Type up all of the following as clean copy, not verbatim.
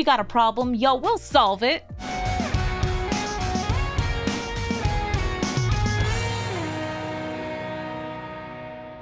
you got a problem, yo, we'll solve it.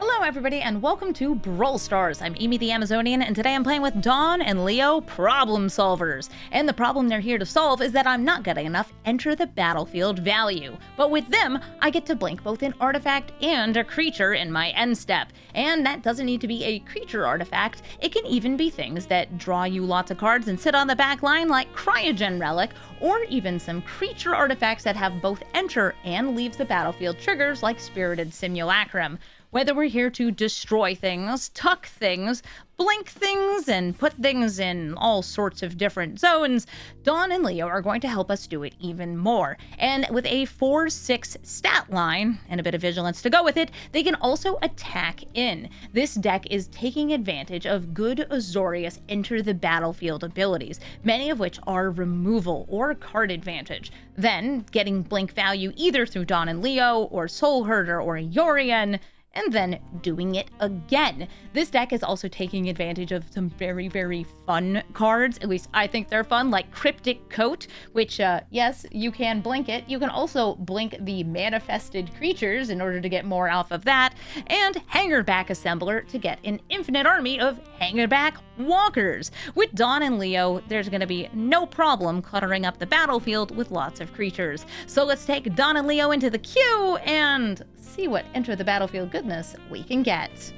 Hello everybody and welcome to Brawl Stars. I'm Amy the Amazonian and today I'm playing with Dawn and Leo, problem solvers. And the problem they're here to solve is that I'm not getting enough enter the battlefield value. But with them, I get to blink both an artifact and a creature in my end step. And that doesn't need to be a creature artifact, it can even be things that draw you lots of cards and sit on the back line like Cryogen Relic, or even some creature artifacts that have both enter and leave the battlefield triggers like Spirited Simulacrum. Whether we're here to destroy things, tuck things, blink things, and put things in all sorts of different zones, Dawn and Leo are going to help us do it even more. And with a 4-6 stat line, and a bit of vigilance to go with it, they can also attack in. This deck is taking advantage of good Azorius enter the battlefield abilities, many of which are removal or card advantage. Then, getting blink value either through Dawn and Leo, or Soul Herder, or Yorion, and then doing it again. This deck is also taking advantage of some very, very fun cards. At least I think they're fun, like Cryptic Coat, which, yes, you can blink it. You can also blink the manifested creatures in order to get more off of that, and Hangerback Assembler to get an infinite army of Hangerback Walkers. With Dawn and Leo, there's going to be no problem cluttering up the battlefield with lots of creatures. So let's take Dawn and Leo into the queue and see what enter the battlefield goodness we can get.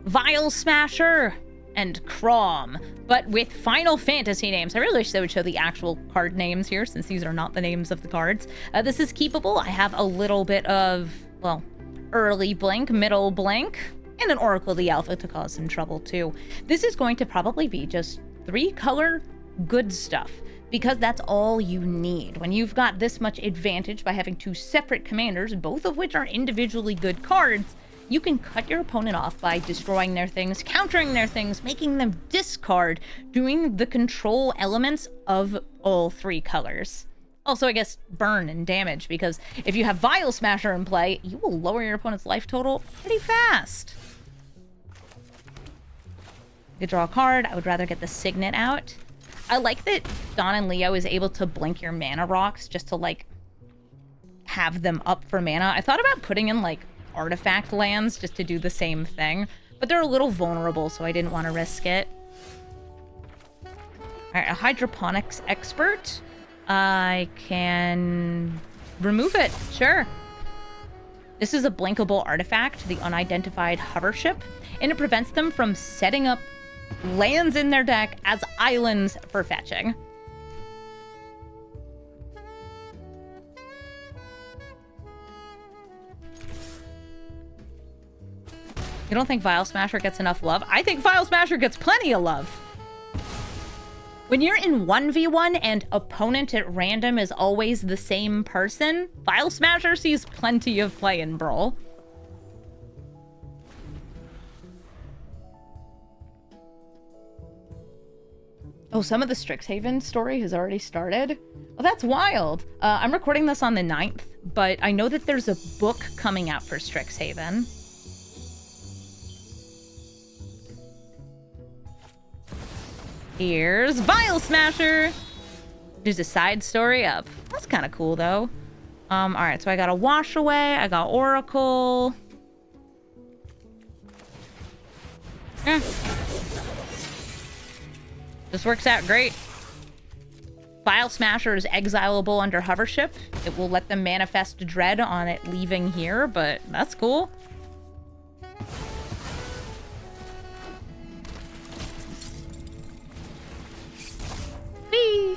Vial Smasher and Crom, but with Final Fantasy names. I really wish they would show the actual card names here, since these are not the names of the cards. This is keepable. I have a little bit of, well, early blink, middle blink, and an Oracle the Alpha to cause some trouble too. This is going to probably be just 3-color good stuff, because that's all you need. When you've got this much advantage by having 2 separate commanders, both of which are individually good cards, you can cut your opponent off by destroying their things, countering their things, making them discard, doing the control elements of all 3 colors. Also, I guess burn and damage, because if you have Vial Smasher in play, you will lower your opponent's life total pretty fast. You draw a card. I would rather get the Signet out. I like that Dawn and Leo is able to blink your mana rocks just to, like, have them up for mana. I thought about putting in, like, artifact lands just to do the same thing, but they're a little vulnerable, so I didn't want to risk it. Alright, a Hydroponics Expert. I can remove it, sure. This is a blinkable artifact, the Unidentified Hover Ship, and it prevents them from setting up lands in their deck as islands for fetching. You don't think Vial Smasher gets enough love? I think Vial Smasher gets plenty of love. When you're in 1v1 and opponent at random is always the same person, Vial Smasher sees plenty of play in Brawl. Oh, some of the Strixhaven story has already started? Oh, that's wild. I'm recording this on the 9th, but I know that there's a book coming out for Strixhaven. Here's Vial Smasher. There's a side story up. That's kind of cool, though. Alright, so I got a Wash Away. I got Oracle. This works out great. Vial Smasher is exilable under Hovership. It will let them manifest Dread on it leaving here, but that's cool. Whee!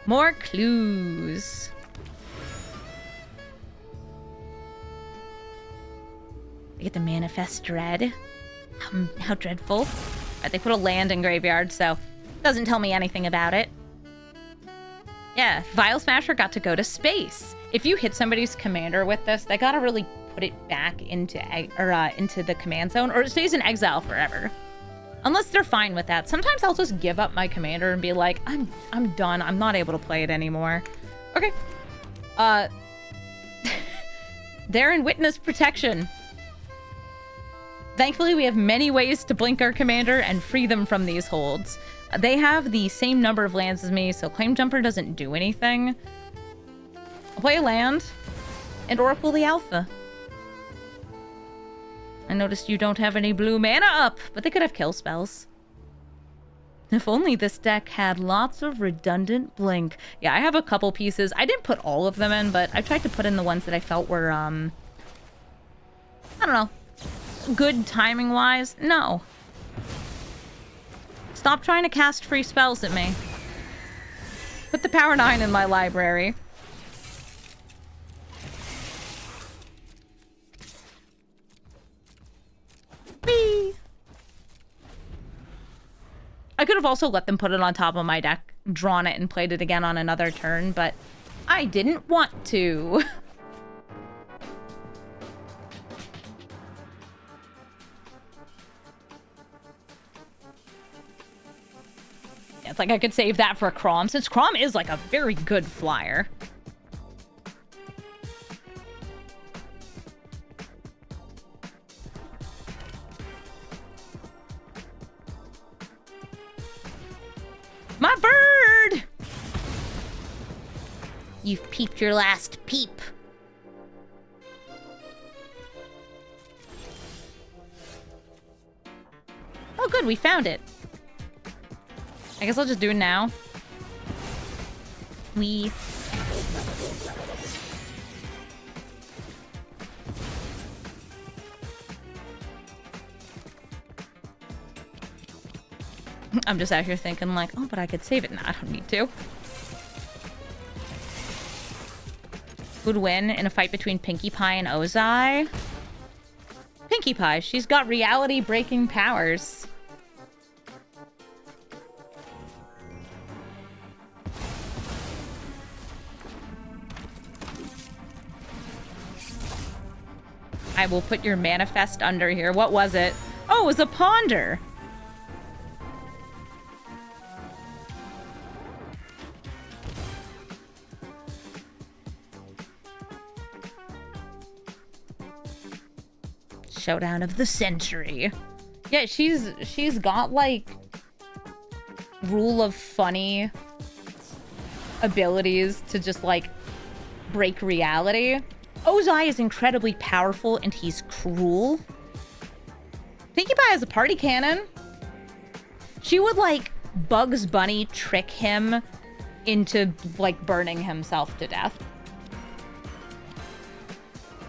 More clues. They get to manifest Dread. How dreadful. Right, they put a land in graveyard, so doesn't tell me anything about it. Yeah, Vial Smasher got to go to space. If you hit somebody's commander with this, they gotta really put it back into the command zone, or it stays in exile forever. Unless they're fine with that. Sometimes I'll just give up my commander and be like, I'm done. I'm not able to play it anymore. Okay. They're in witness protection. Thankfully, we have many ways to blink our commander and free them from these holds. They have the same number of lands as me, so Claim Jumper doesn't do anything. I'll play a land and Oracle the Alpha. I noticed you don't have any blue mana up, but they could have kill spells. If only this deck had lots of redundant blink. Yeah, I have a couple pieces. I didn't put all of them in, but I tried to put in the ones that I felt were, I don't know, good timing-wise. No. Stop trying to cast free spells at me. Put the Power 9 in my library. Whee! I could have also let them put it on top of my deck, drawn it, and played it again on another turn, but I didn't want to. It's like I could save that for a Crom, since Crom is like a very good flyer. My bird! You've peeped your last peep. Oh good, we found it. I guess I'll just do it now. I'm just out here thinking like, oh, but I could save it. No, I don't need to. Would win in a fight between Pinkie Pie and Ozai. Pinkie Pie, she's got reality-breaking powers. I will put your manifest under here. What was it? Oh, it was a ponder. Showdown of the century. Yeah, she's got like rule of funny abilities to just like break reality. Ozai is incredibly powerful and he's cruel. Pinkie Pie has a party cannon. She would like Bugs Bunny trick him into like burning himself to death.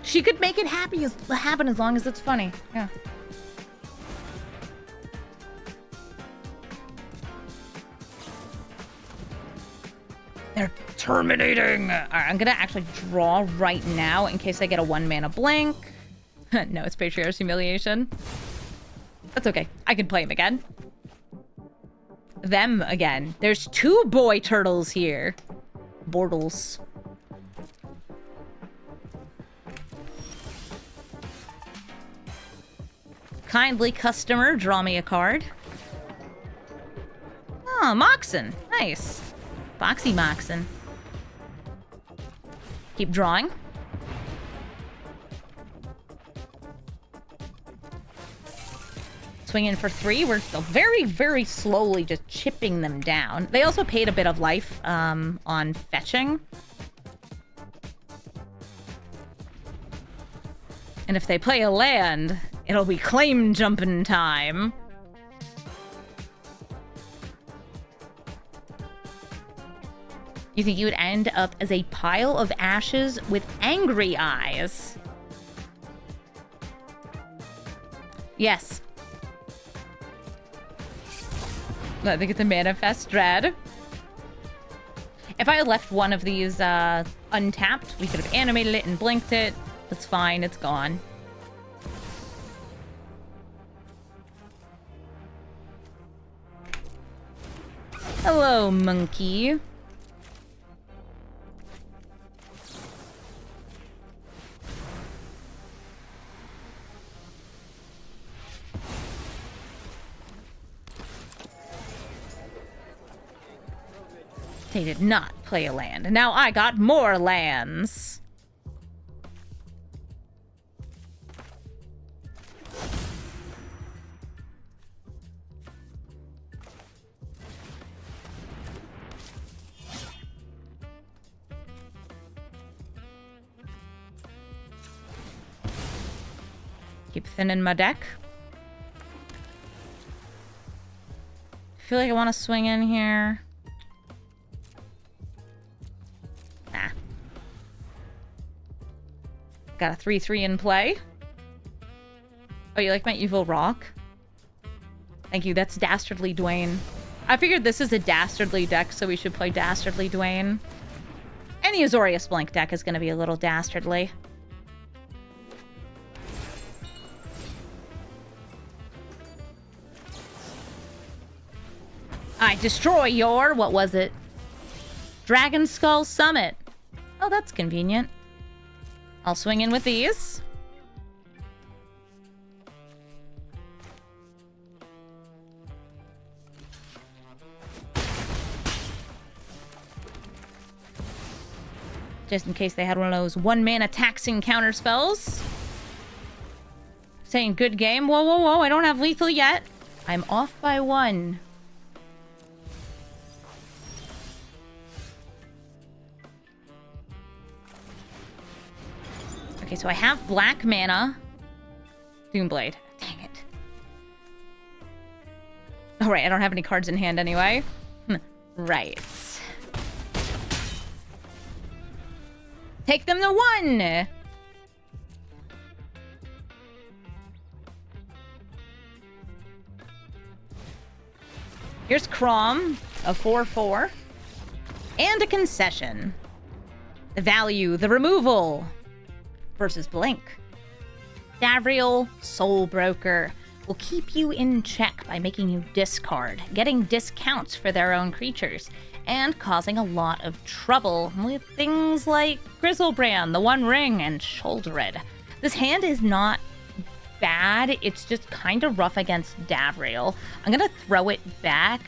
She could make it happen as long as it's funny. Yeah. They're terminating. All right, I'm gonna actually draw right now in case I get a 1-mana blink. No, it's Patriarch's Humiliation. That's okay. I can play him again. Them again. There's 2 boy turtles here. Bortles. Kindly customer, draw me a card. Oh, Moxen. Nice. Foxy Moxen. Keep drawing. Swinging for 3. We're still very, very slowly just chipping them down. They also paid a bit of life on fetching. And if they play a land, it'll be claim jumping time. You think you would end up as a pile of ashes with angry eyes? Yes. I think it's a manifest dread. If I had left one of these untapped, we could have animated it and blinked it. That's fine, it's gone. Hello, monkey. They did not play a land, and now I got more lands. Keep thinning my deck. I feel like I want to swing in here. Nah. Got a 3/3 in play. Oh, you like my evil rock? Thank you. That's Dastardly Dwayne. I figured this is a Dastardly deck, so we should play Dastardly Dwayne. Any Azorius Blank deck is going to be a little dastardly. I destroy your... What was it? Dragon Skull Summit. Oh, that's convenient. I'll swing in with these. Just in case they had one of those 1-mana taxing counter spells. Saying good game. Whoa, whoa, whoa. I don't have lethal yet. I'm off by 1. Okay, so I have black mana. Doomblade. Dang it. Alright, I don't have any cards in hand anyway. Right. Take them to 1! Here's Crom, a 4/4. And a concession. The value, the removal. Versus Blink. Davriel, Soul Broker, will keep you in check by making you discard, getting discounts for their own creatures, and causing a lot of trouble with things like Grizzlebrand, the One Ring, and Shouldered. This hand is not bad, it's just kind of rough against Davriel. I'm gonna throw it back.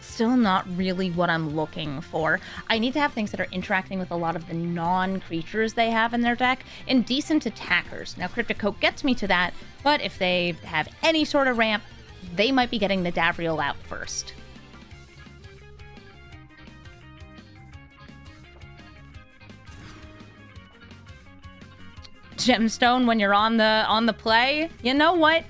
Still not really what I'm looking for. I need to have things that are interacting with a lot of the non-creatures they have in their deck, and decent attackers. Now, Cryptic Coat gets me to that, but if they have any sort of ramp, they might be getting the Davriel out first. Gemstone when you're on the play? You know what?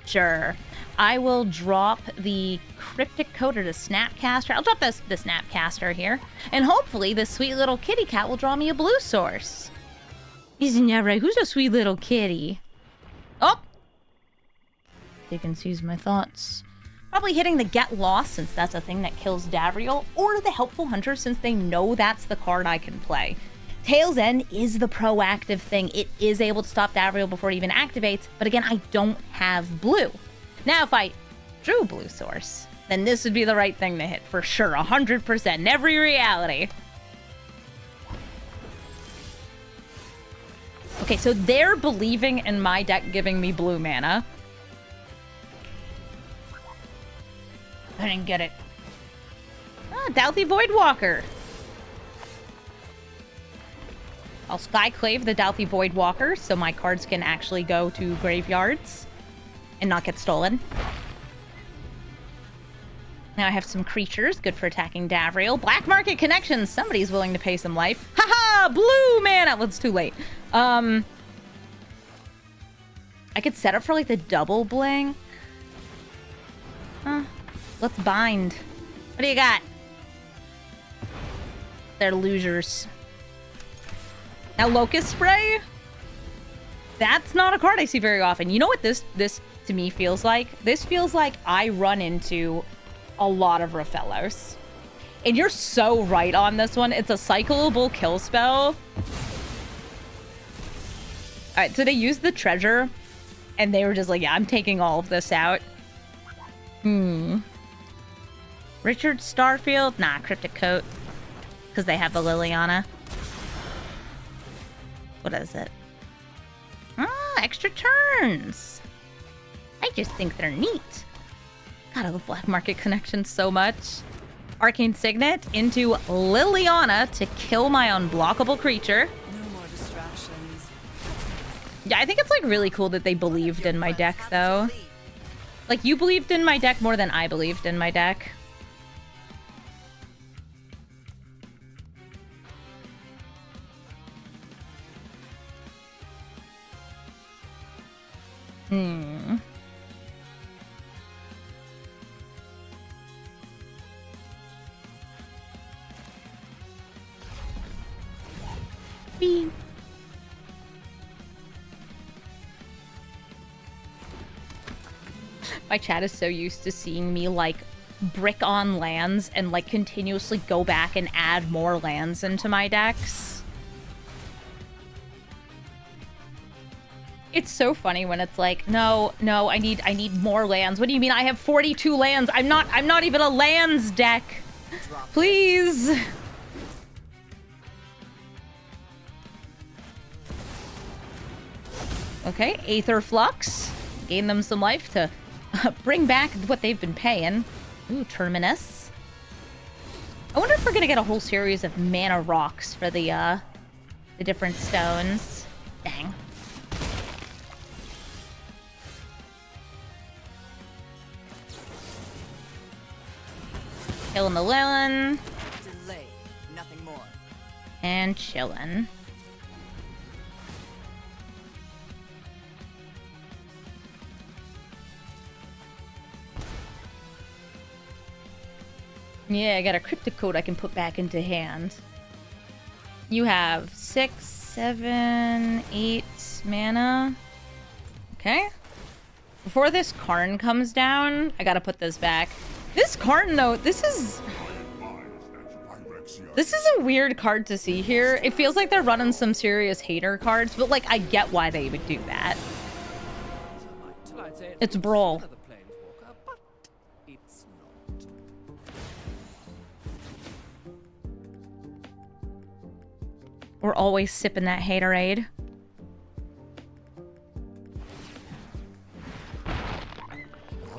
Sure. I will drop the Cryptic Coat or the Snapcaster. I'll drop the Snapcaster here. And hopefully this sweet little kitty cat will draw me a blue source. Isn't that right? Who's a sweet little kitty? Oh! You can seize my thoughts. Probably hitting the Get Lost, since that's a thing that kills Davriel, or the Helpful Hunter, since they know that's the card I can play. Tail's End is the proactive thing. It is able to stop Davriel before it even activates, but again, I don't have blue. Now, if I drew blue source, then this would be the right thing to hit, for sure, 100% in every reality. Okay, so they're believing in my deck giving me blue mana. I didn't get it. Ah, Douthie Voidwalker. I'll Skyclave the Douthie Voidwalker so my cards can actually go to graveyards and not get stolen. Now I have some creatures, good for attacking Davriel. Black Market Connections, somebody's willing to pay some life. Haha, blue mana! Well, it's too late. I could set up for like the double blink. Let's bind. What do you got? They're losers. Now Locust Spray? That's not a card I see very often. You know what this to me feels like? This feels like I run into a lot of Rafellos. And you're so right on this one. It's a cyclable kill spell. Alright, so they used the treasure, and they were just like, yeah, I'm taking all of this out. Richard Starfield? Nah, Cryptic Coat. Because they have the Liliana. What is it? Ah, extra turns. I just think they're neat. God, I love Black Market Connections so much. Arcane Signet into Liliana to kill my unblockable creature. No more distractions. Yeah, I think it's like really cool that they believed in my deck though. Like, you believed in my deck more than I believed in my deck. Hmm. Beep. My chat is so used to seeing me, like, brick on lands and, like, continuously go back and add more lands into my decks. It's so funny when it's like, no, I need more lands. What do you mean? I have 42 lands. I'm not even a lands deck. Please. Okay, Aether Flux. Gain them some life to bring back what they've been paying. Ooh, Terminus. I wonder if we're gonna get a whole series of mana rocks for the different stones. Dang. Killing the Lilin. Delay, nothing more. And chillin'. Yeah, I got a cryptic code I can put back into hand. You have 6, 7, 8 mana. Okay. Before this Karn comes down, I gotta put this back. This Karn, though, this is a weird card to see here. It feels like they're running some serious hater cards, but, like, I get why they would do that. It's Brawl. We're always sipping that haterade.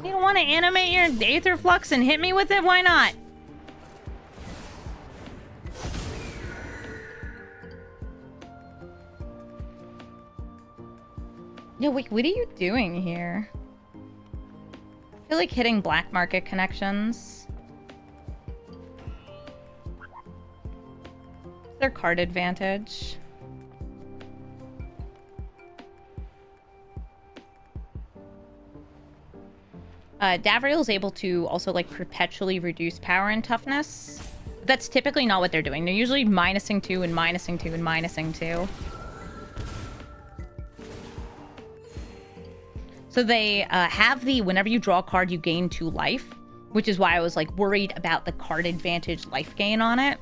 You don't want to animate your Aether Flux and hit me with it? Why not? Yeah, wait, what are you doing here? I feel like hitting black market connections. Their card advantage. Davriel is able to also, like, perpetually reduce power and toughness. That's typically not what they're doing. They're usually minusing 2 and minusing 2 and minusing 2. So they have the whenever you draw a card, you gain 2 life, which is why I was, like, worried about the card advantage life gain on it.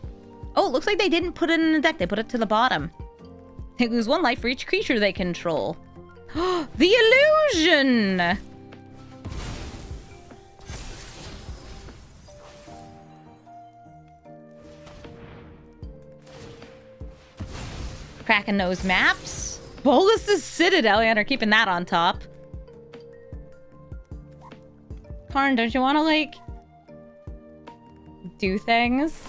Oh, it looks like they didn't put it in the deck. They put it to the bottom. They lose 1 life for each creature they control. The illusion! Cracking those maps. Bolus's Citadel. Yeah, they're keeping that on top. Karn, don't you want to, like, do things?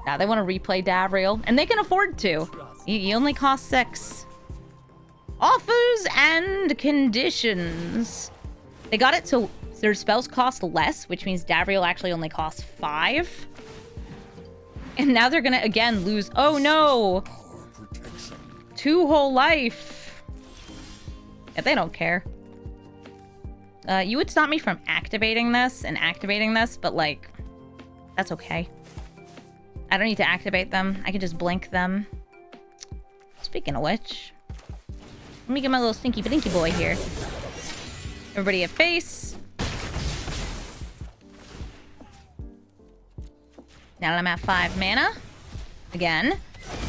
Now they want to replay Davriel, and they can afford to. He only costs 6. Offers and conditions. They got it so their spells cost less, which means Davriel actually only costs 5. And now they're gonna again lose. Oh no! 2 whole life. Yeah, they don't care. You would stop me from activating this and activating this, but, like, that's okay. I don't need to activate them. I can just blink them. Speaking of which, let me get my little stinky blinky boy here. Everybody at face. Now that I'm at 5 mana. Again.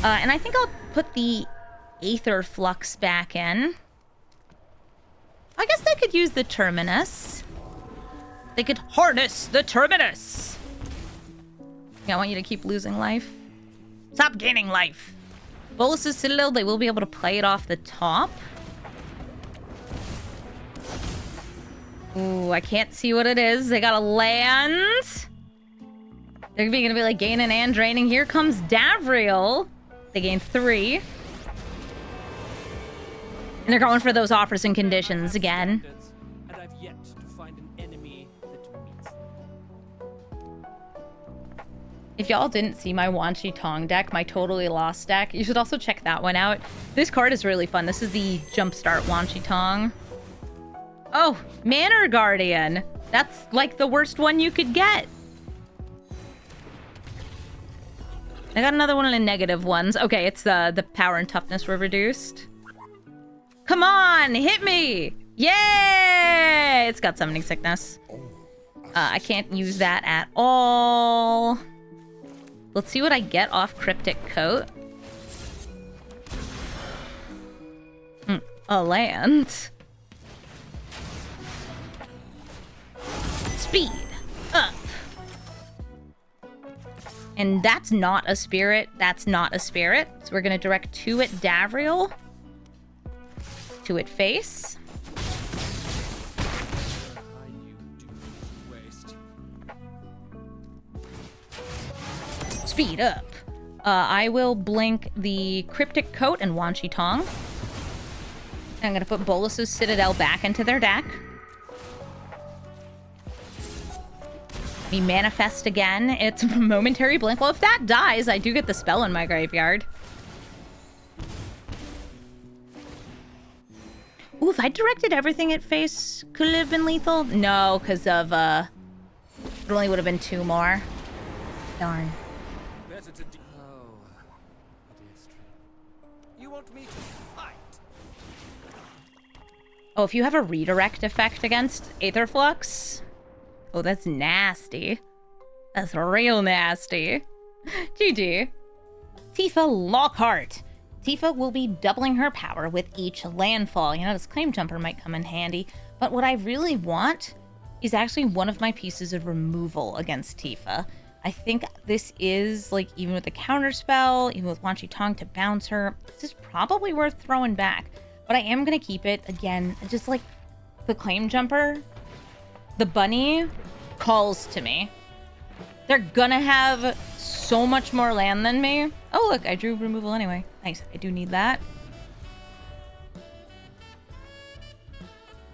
And I think I'll put the Aether Flux back in. I guess they could use the Terminus. They could harness the Terminus. Yeah, I want you to keep losing life. Stop gaining life. Bolus's Citadel, they will be able to play it off the top. Ooh, I can't see what it is. They got a land. They're gonna be like gaining and draining. Here comes Davriel. They gain 3. And they're going for those offers and conditions again. And I've yet to find an enemy that meets them. If y'all didn't see my Wan Shi Tong deck, my Totally Lost deck, you should also check that one out. This card is really fun. This is the Jumpstart Wan Shi Tong. Oh, Manor Guardian. That's like the worst one you could get. I got another one of the negative ones. Okay, it's the power and toughness were reduced. Come on, hit me! Yay! It's got summoning sickness. I can't use that at all. Let's see what I get off Cryptic Coat. A land. Speed up. And that's not a spirit. That's not a spirit. So we're going to direct 2 at Davriel. 2 at face. Speed up. I will blink the Cryptic Coat and Wan Shi Tong. I'm going to put Bolus's Citadel back into their deck. We manifest again. It's momentary blink. Well, if that dies, I do get the spell in my graveyard. Ooh, if I directed everything at face, could it have been lethal? No, because of, it only would have been 2 more. Darn. Oh, it is true. You want me to fight? Oh, if you have a redirect effect against Aetherflux. Oh, that's nasty. That's real nasty. GG. Tifa Lockhart. Tifa will be doubling her power with each landfall. You know, this Claim Jumper might come in handy. But what I really want is actually one of my pieces of removal against Tifa. I think this is, like, even with the counterspell, even with Wan Shi Tong to bounce her, this is probably worth throwing back. But I am going to keep it, again, just like the Claim Jumper. The bunny calls to me. They're gonna have so much more land than me. Oh, look, I drew removal anyway. Nice, I do need that.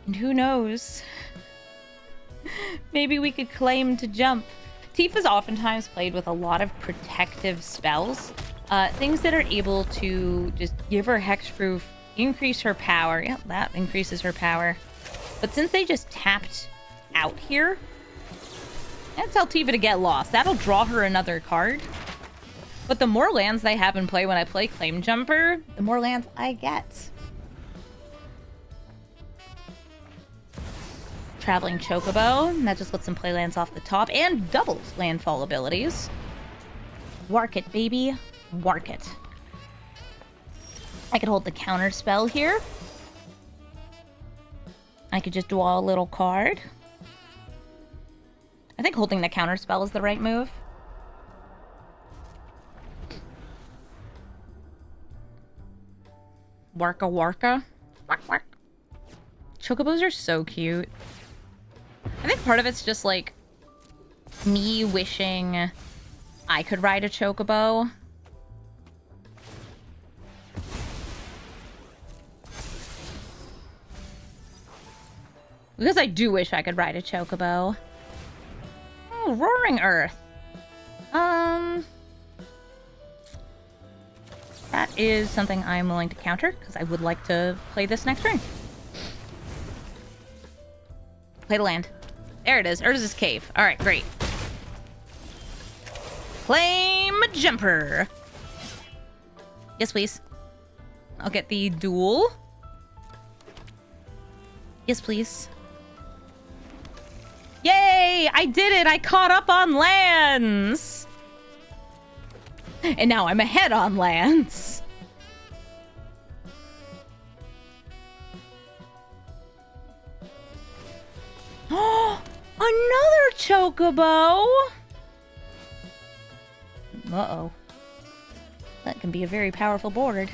And who knows? Maybe we could claim to jump. Tifa's oftentimes played with a lot of protective spells. Things that are able to just give her hexproof, increase her power. Yeah, that increases her power. But since they just tapped out here, and tell Tifa to get lost. That'll draw her another card. But the more lands they have in play when I play Claim Jumper, the more lands I get. Traveling Chocobo. That just lets them play lands off the top and doubles landfall abilities. Work it, baby. Work it. I could hold the counter spell here. I could just draw a little card. I think holding the counter spell is the right move. Warka warka. Wark wark. Chocobos are so cute. I think part of it's just like me wishing I could ride a chocobo. Because I do wish I could ride a chocobo. Oh, Roaring Earth. That is something I'm willing to counter, because I would like to play this next turn. Play the land. There it is. Urza's Cave. Alright, great. Claim Jumper. Yes, please. I'll get the duel. Yes, please. Yay! I did it! I caught up on lands! And now I'm ahead on lands. Oh, another chocobo! Uh-oh. That can be a very powerful board.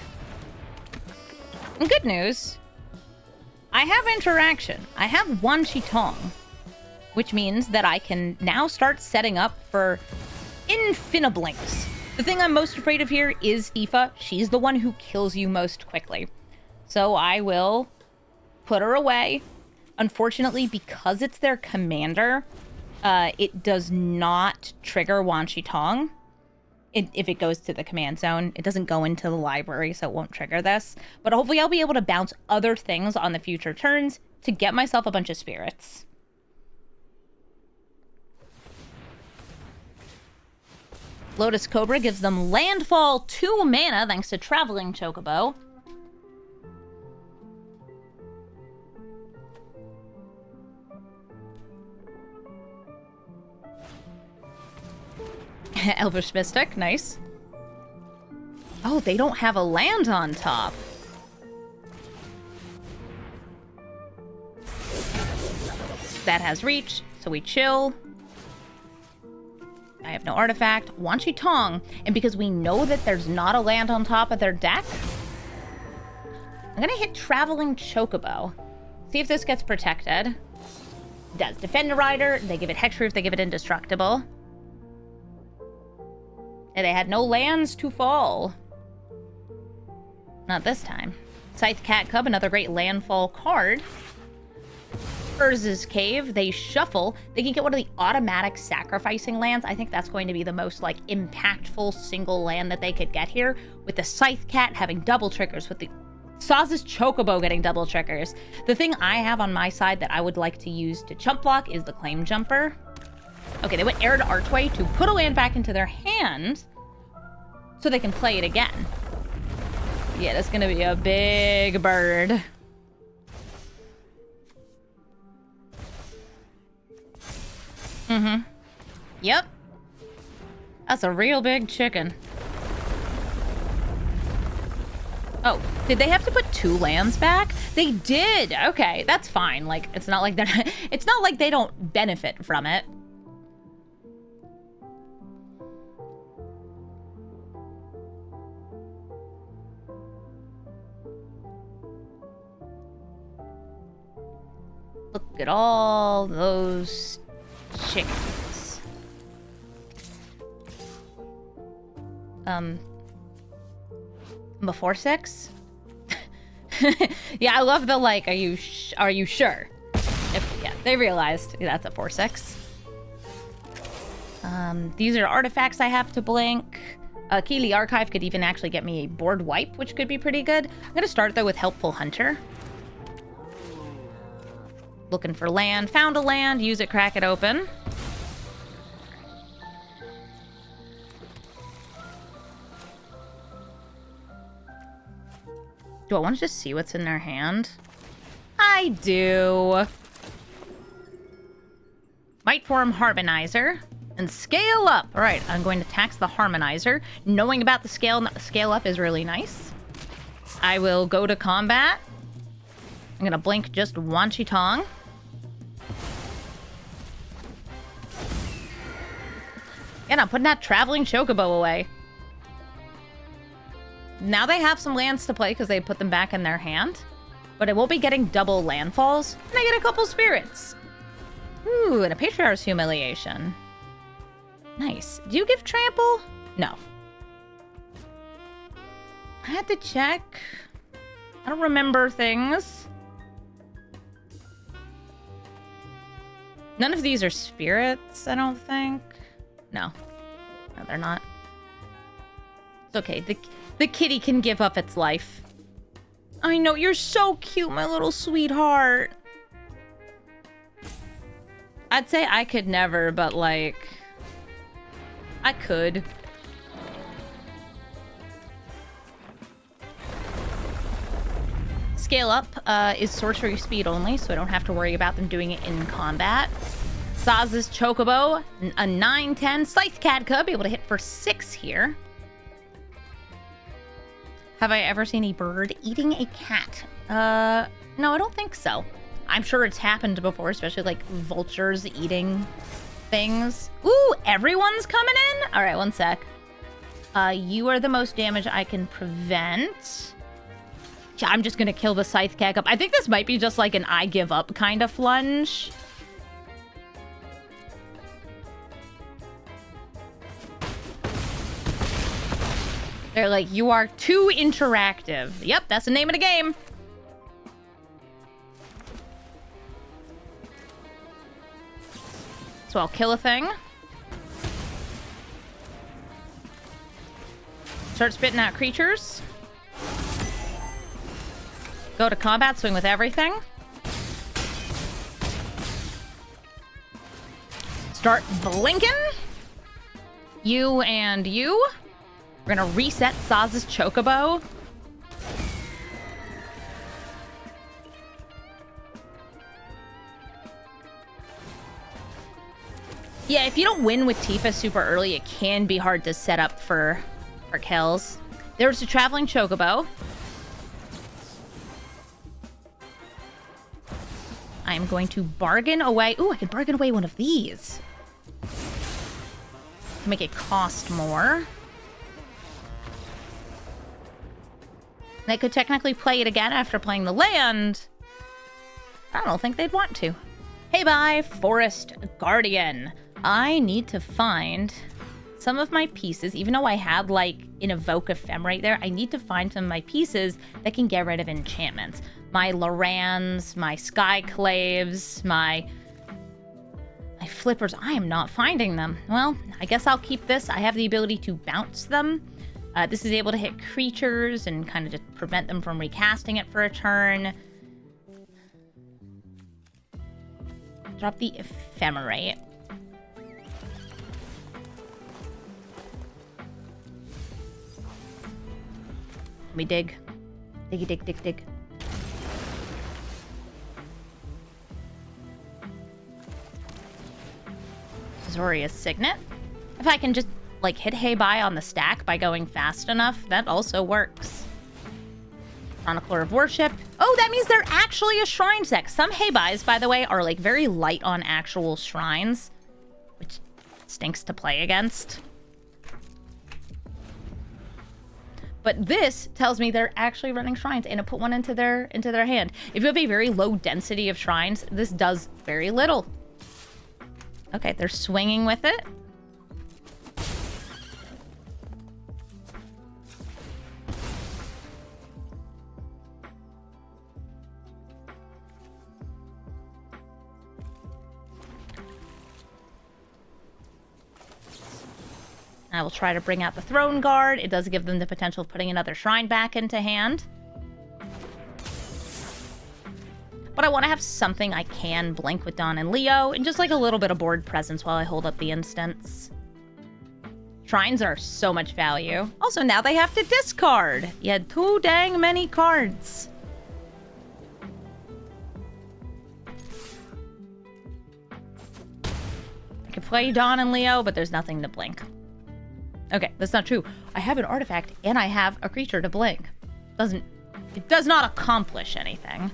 And good news. I have interaction. I have Wan Shi Tong. Which means that I can now start setting up for Infiniblinks. The thing I'm most afraid of here is Tifa. She's the one who kills you most quickly. So I will put her away. Unfortunately, because it's their commander, it does not trigger Wan Shi Tong. if it goes to the command zone. It doesn't go into the library, so it won't trigger this. But hopefully I'll be able to bounce other things on the future turns to get myself a bunch of spirits. Lotus Cobra gives them landfall 2 mana thanks to Traveling Chocobo. Elvish Mystic, nice. Oh, they don't have a land on top. That has reach, so we chill. I have no artifact. Wan Shi Tong, and because we know that there's not a land on top of their deck, I'm gonna hit Traveling Chocobo. See if this gets protected. It does. Defend a Rider, they give it Hexproof, they give it Indestructible. And they had no lands to fall. Not this time. Scythe Cat Cub, another great landfall card. Urza's Cave, they shuffle. They can get one of the automatic sacrificing lands. I think that's going to be the most, like, impactful single land that they could get here. With the Scythe Cat having double triggers, with the Saz's Chocobo getting double triggers. The thing I have on my side that I would like to use to chump block is the Claim Jumper. Okay, they went Arid Archway to put a land back into their hand so they can play it again. Yeah, that's gonna be a big bird. Mm-hmm. Yep. That's a real big chicken. Oh, did they have to put 2 lands back? They did. Okay, that's fine. Like, it's not like they're it's not like they don't benefit from it. Look at all those chickens. Before 6? Yeah, I love the, like, are you sure? Yeah, they realized that's a 4/6. These are artifacts I have to blink. Keeley Archive could even actually get me a board wipe, which could be pretty good. I'm gonna start though with Helpful Hunter. Looking for land, found a land, use it, crack it open. Do I want to just see what's in their hand? I do. Might Form Harmonizer and scale up. All right, I'm going to tax the Harmonizer. Knowing about the scale up is really nice. I will go to combat. I'm gonna blink just Wan Shi Tong. And I'm putting that Traveling Chocobo away. Now they have some lands to play because they put them back in their hand. But I won't be getting double landfalls. And I get a couple spirits. Ooh, and a Patriarch's Humiliation. Nice. Do you give Trample? No. I had to check. I don't remember things. None of these are spirits, I don't think. No. No, they're not. It's okay. The kitty can give up its life. I know, you're so cute, my little sweetheart. I'd say I could never, but, like, I could. Scale up is sorcery speed only, so I don't have to worry about them doing it in combat. Saz's Chocobo, a 9/10. Scythe Cat Cub, able to hit for 6 here. Have I ever seen a bird eating a cat? No, I don't think so. I'm sure it's happened before, especially like vultures eating things. Ooh, everyone's coming in? All right, one sec. You are the most damage I can prevent. Yeah, I'm just gonna kill the Scythe Cat Cub. I think this might be just like an I give up kind of lunge. They're like, you are too interactive. Yep, that's the name of the game. So I'll kill a thing. Start spitting out creatures. Go to combat, swing with everything. Start blinking. You and you. We're gonna reset Saz's Chocobo. Yeah, if you don't win with Tifa super early, it can be hard to set up for kills. There's a Traveling Chocobo. I'm going to bargain away. Ooh, I could bargain away one of these. To make it cost more. They could technically play it again after playing the land. I don't think they'd want to. Hey, bye, Forest Guardian. I need to find some of my pieces, even though I had like an Evoke Ephemerate there, I need to find some of my pieces that can get rid of enchantments. My Lorans, my Skyclaves, my Flippers, I am not finding them. Well, I guess I'll keep this. I have the ability to bounce them. This is able to hit creatures and kind of just prevent them from recasting it for a turn. Drop the Ephemerate. Let me dig. Diggy, dig, dig, dig. Zoria's Signet. If I can just, like, hit Hey Bye on the stack by going fast enough, that also works. Chronicler of Worship. Oh, that means they're actually a shrine deck. Some Hey Byes, by the way, are, like, very light on actual shrines, which stinks to play against. But this tells me they're actually running shrines, and it put one into their hand. If you have a very low density of shrines, this does very little. Okay, they're swinging with it. I will try to bring out the Throne Guard. It does give them the potential of putting another shrine back into hand. But I want to have something I can blink with Dawn and Leo, and just like a little bit of board presence while I hold up the instants. Shrines are so much value. Also, now they have to discard. You had too dang many cards. I could play Dawn and Leo, but there's nothing to blink. Okay, that's not true. I have an artifact and I have a creature to blink. It does not accomplish anything.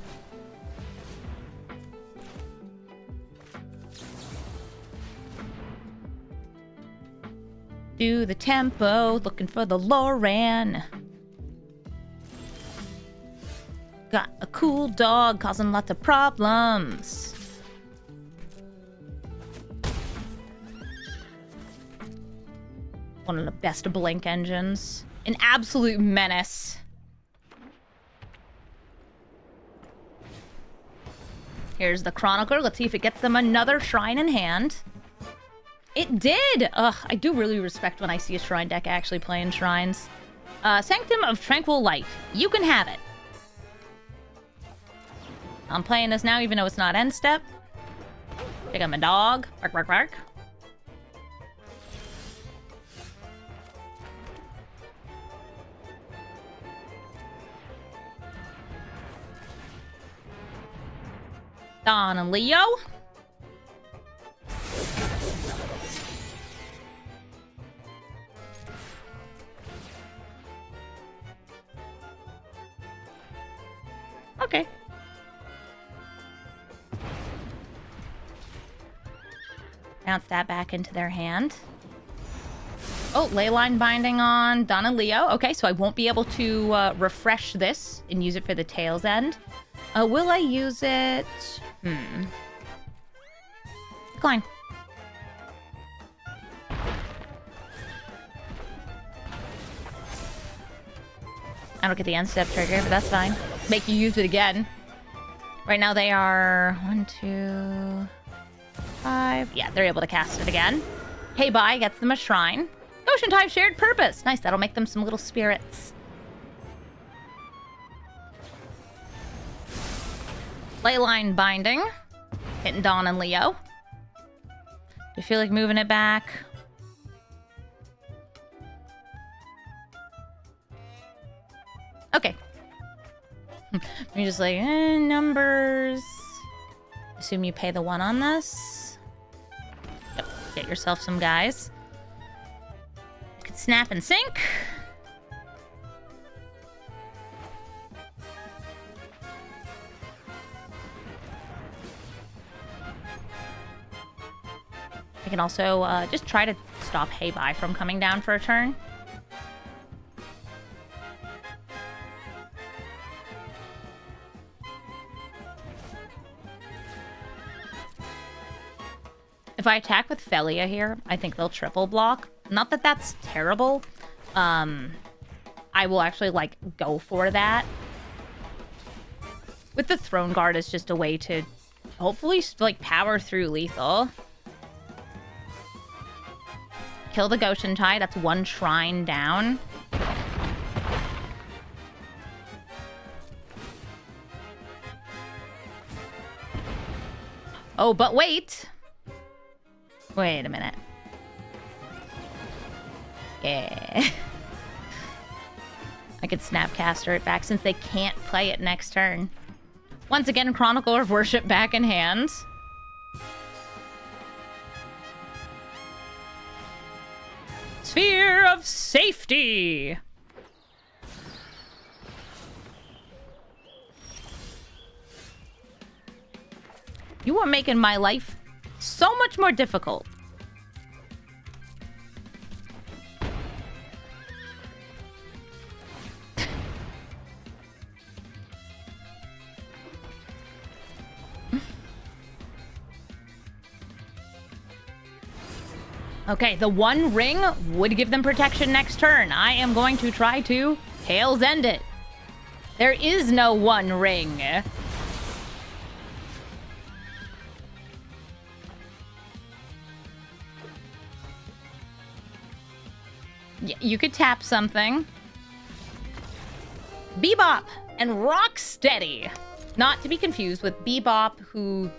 Do the tempo, looking for the Loran. Got a cool dog causing lots of problems. One of the best blink engines. An absolute menace. Here's the Chronicler. Let's see if it gets them another shrine in hand. It did! Ugh, I do really respect when I see a shrine deck actually playing shrines. Sanctum of Tranquil Light. You can have it. I'm playing this now even though it's not end step. Pick up my dog. Bark, bark, bark. Dawn and Leo. Okay. Bounce that back into their hand. Oh, Leyline Binding on Dawn and Leo. Okay, so I won't be able to refresh this and use it for the tail's end. Will I use it? Decline. I don't get the end step trigger, but that's fine. Make you use it again. Right now they are 1, 2, 5. Yeah, they're able to cast it again. Hey, bye gets them a shrine. Go Goshen Hive shared purpose. Nice, that'll make them some little spirits. Leyline binding. Hitting Dawn and Leo. Do you feel like moving it back? Okay. You're just like, numbers. Assume you pay the 1 on this. Yep, get yourself some guys. You can snap and sync. I can also just try to stop Hey Bye from coming down for a turn. If I attack with Felia here, I think they'll triple block. Not that that's terrible. I will actually, like, go for that. With the Throne Guard, it's just a way to hopefully, like, power through lethal. Kill the Goshen Tide. That's 1 shrine down. Oh, but wait. Wait a minute. Yeah. I could Snapcaster it back since they can't play it next turn. Once again, Chronicle of Worship back in hand. Sphere of Safety! You are making my life so much more difficult. Okay, the 1 ring would give them protection next turn. I am going to try to Tails End it. There is no 1 ring. You could tap something. Bebop and Rocksteady. Not to be confused with Bebop, who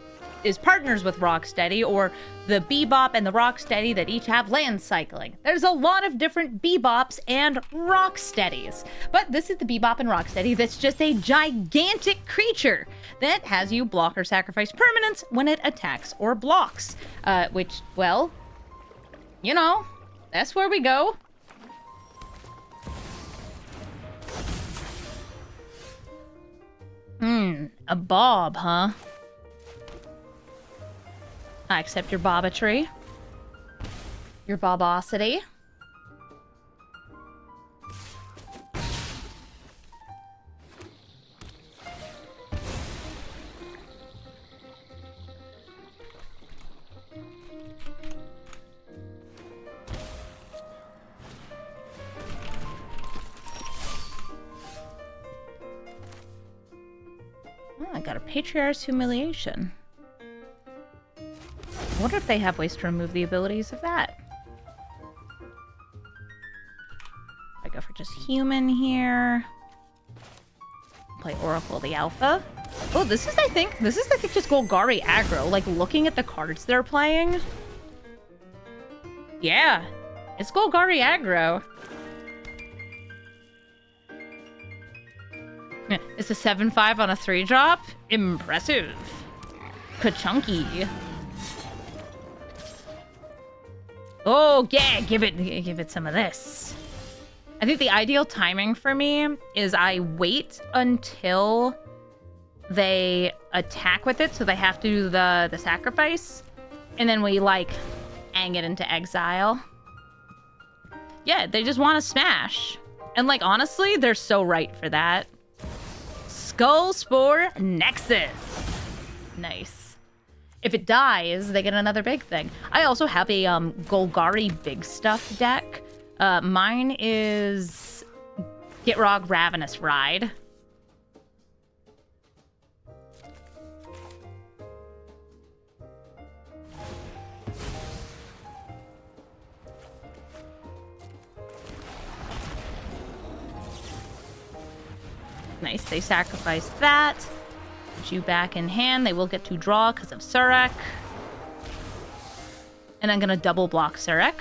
is partners with Rocksteady, or the Bebop and the Rocksteady that each have land cycling. There's a lot of different Bebops and Rocksteadies. But this is the Bebop and Rocksteady that's just a gigantic creature that has you block or sacrifice permanents when it attacks or blocks. Which, well, you know, that's where we go. A bob, huh? I accept your bobbatry. Your bobosity. Oh, I got a Patriarch's Humiliation. I wonder if they have ways to remove the abilities of that. I go for just human here. Play Oracle the Alpha. Oh, this is I think just Golgari aggro. Like looking at the cards they're playing. Yeah, it's Golgari aggro. It's a 7/5 on a 3-drop. Impressive. Ka-chunky. Oh, yeah, give it some of this. I think the ideal timing for me is I wait until they attack with it, so they have to do the sacrifice, and then we, like, hang it into exile. Yeah, they just want to smash. And, like, honestly, they're so right for that. Skull Spore Nexus. Nice. If it dies, they get another big thing. I also have a Golgari Big Stuff deck. Mine is Gitrog Ravenous Ride. Nice, they sacrificed that. Put you back in hand. They will get to draw because of Surek. And I'm going to double block Surek.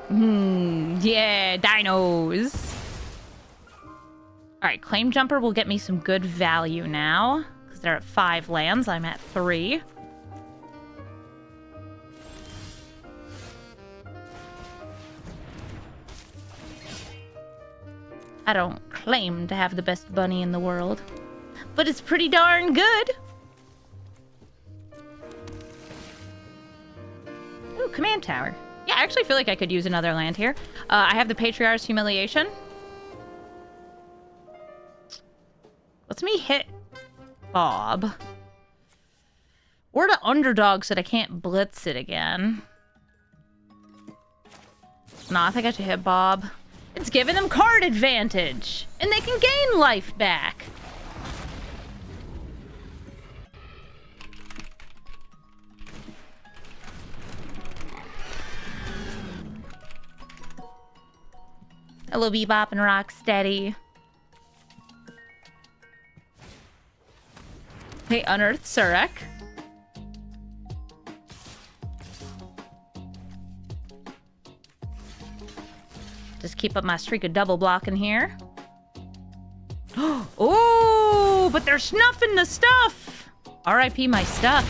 Yeah, dinos. Alright, Claim Jumper will get me some good value now. Because they're at 5 lands. I'm at 3. I don't claim to have the best bunny in the world. But it's pretty darn good. Ooh, Command Tower. Yeah, I actually feel like I could use another land here. I have the Patriarch's Humiliation. Let's me hit Bob. Or the underdog so that I can't blitz it again. No, I think I should hit Bob. It's giving them card advantage. And they can gain life back. Hello, Bebop and Rocksteady. Hey, Unearthed Surek. Just keep up my streak of double blocking here. Oh, but they're snuffing the stuff. R.I.P. my stuff.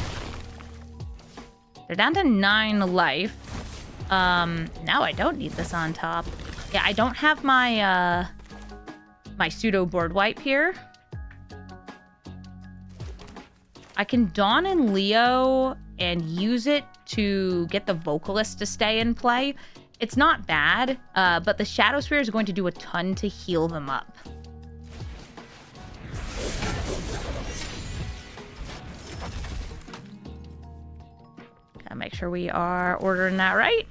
They're down to 9 life. Now I don't need this on top. Yeah, I don't have my, my pseudo board wipe here. I can Dawn and Leo and use it to get the Vocalist to stay in play. It's not bad, but the Shadow Sphere is going to do a ton to heal them up. Gotta make sure we are ordering that right.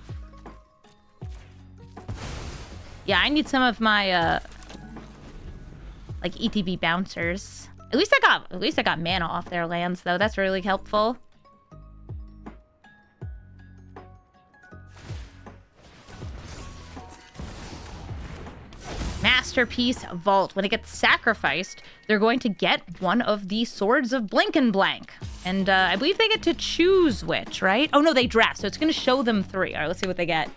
Yeah, I need some of my like ETB bouncers. At least I got mana off their lands though. That's really helpful. Masterpiece Vault. When it gets sacrificed, they're going to get one of the Swords of Blink and Blank. And I believe they get to choose which, right? Oh no, they draft, so it's going to show them 3. All right, let's see what they get.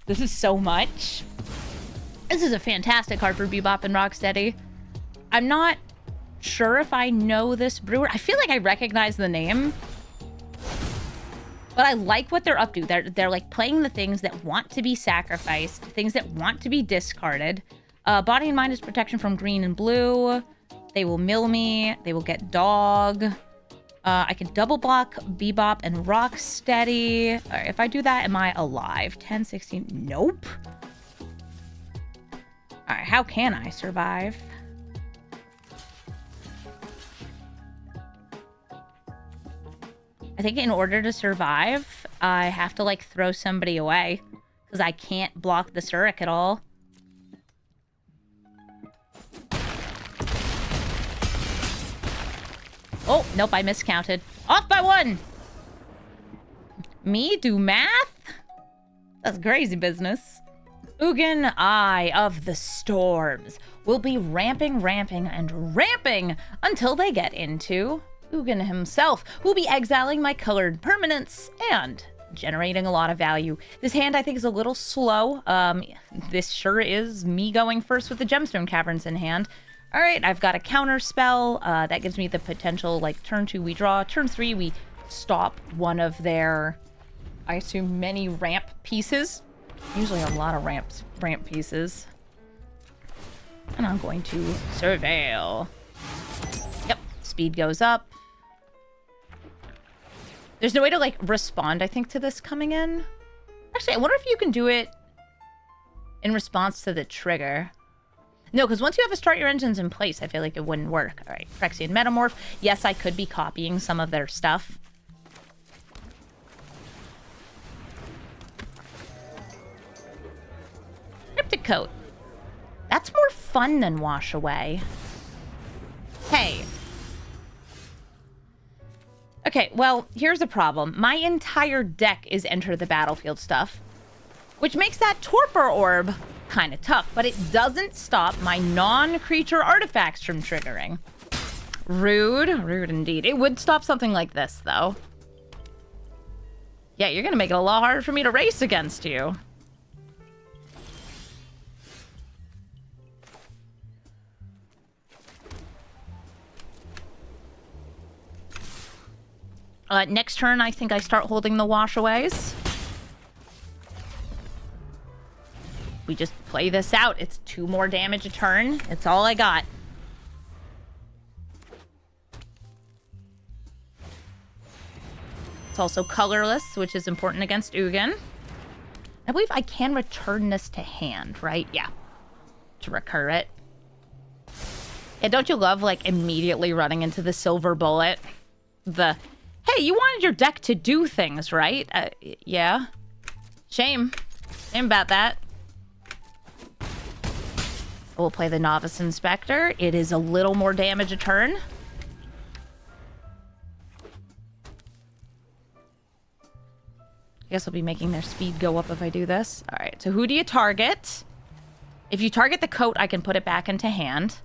This is so much. This is a fantastic card for Bebop and Rocksteady. I'm not sure if I know this brewer. I feel like I recognize the name. But I like what they're up to. They're like playing the things that want to be sacrificed, things that want to be discarded. Body and Mind is protection from green and blue. They will mill me. They will get dog. I can double block Bebop and Rocksteady. All right, if I do that, am I alive? 10, 16, nope. All right, how can I survive? I think in order to survive, I have to, like, throw somebody away. Because I can't block the Surek at all. Oh, nope, I miscounted. Off by 1! Me do math? That's crazy business. Ugin, Eye of the Storms, will be ramping and ramping until they get into Ugin himself, who will be exiling my colored permanents and generating a lot of value. This hand, I think, is a little slow. This sure is me going first with the Gemstone Caverns in hand. All right, I've got a counter spell. That gives me the potential, like, turn 2 we draw. Turn 3 we stop one of their, I assume, many ramp pieces. Usually a lot of ramp pieces. And I'm going to surveil. Yep, speed goes up. There's no way to, like, respond, I think, to this coming in. Actually, I wonder if you can do it in response to the trigger. No, because once you have to start your engines in place, I feel like it wouldn't work. All right, Phyrexian Metamorph. Yes, I could be copying some of their stuff. Cryptic Coat. That's more fun than Wash Away. Hey. A Okay, well, here's a problem. My entire deck is enter the battlefield stuff, which makes that torpor orb kind of tough, but it doesn't stop my non-creature artifacts from triggering. Rude. Rude indeed. It would stop something like this, though. Yeah, you're gonna make it a lot harder for me to race against you. Next turn, I think I start holding the washaways. We just play this out. It's 2 more damage a turn. It's all I got. It's also colorless, which is important against Ugin. I believe I can return this to hand, right? Yeah. To recur it. Yeah, don't you love, like, immediately running into the silver bullet? The, hey, you wanted your deck to do things, right? Yeah. Shame. Shame about that. We'll play the Novice Inspector. It is a little more damage a turn. I guess I'll be making their speed go up if I do this. All right, so who do you target? If you target the coat, I can put it back into hand.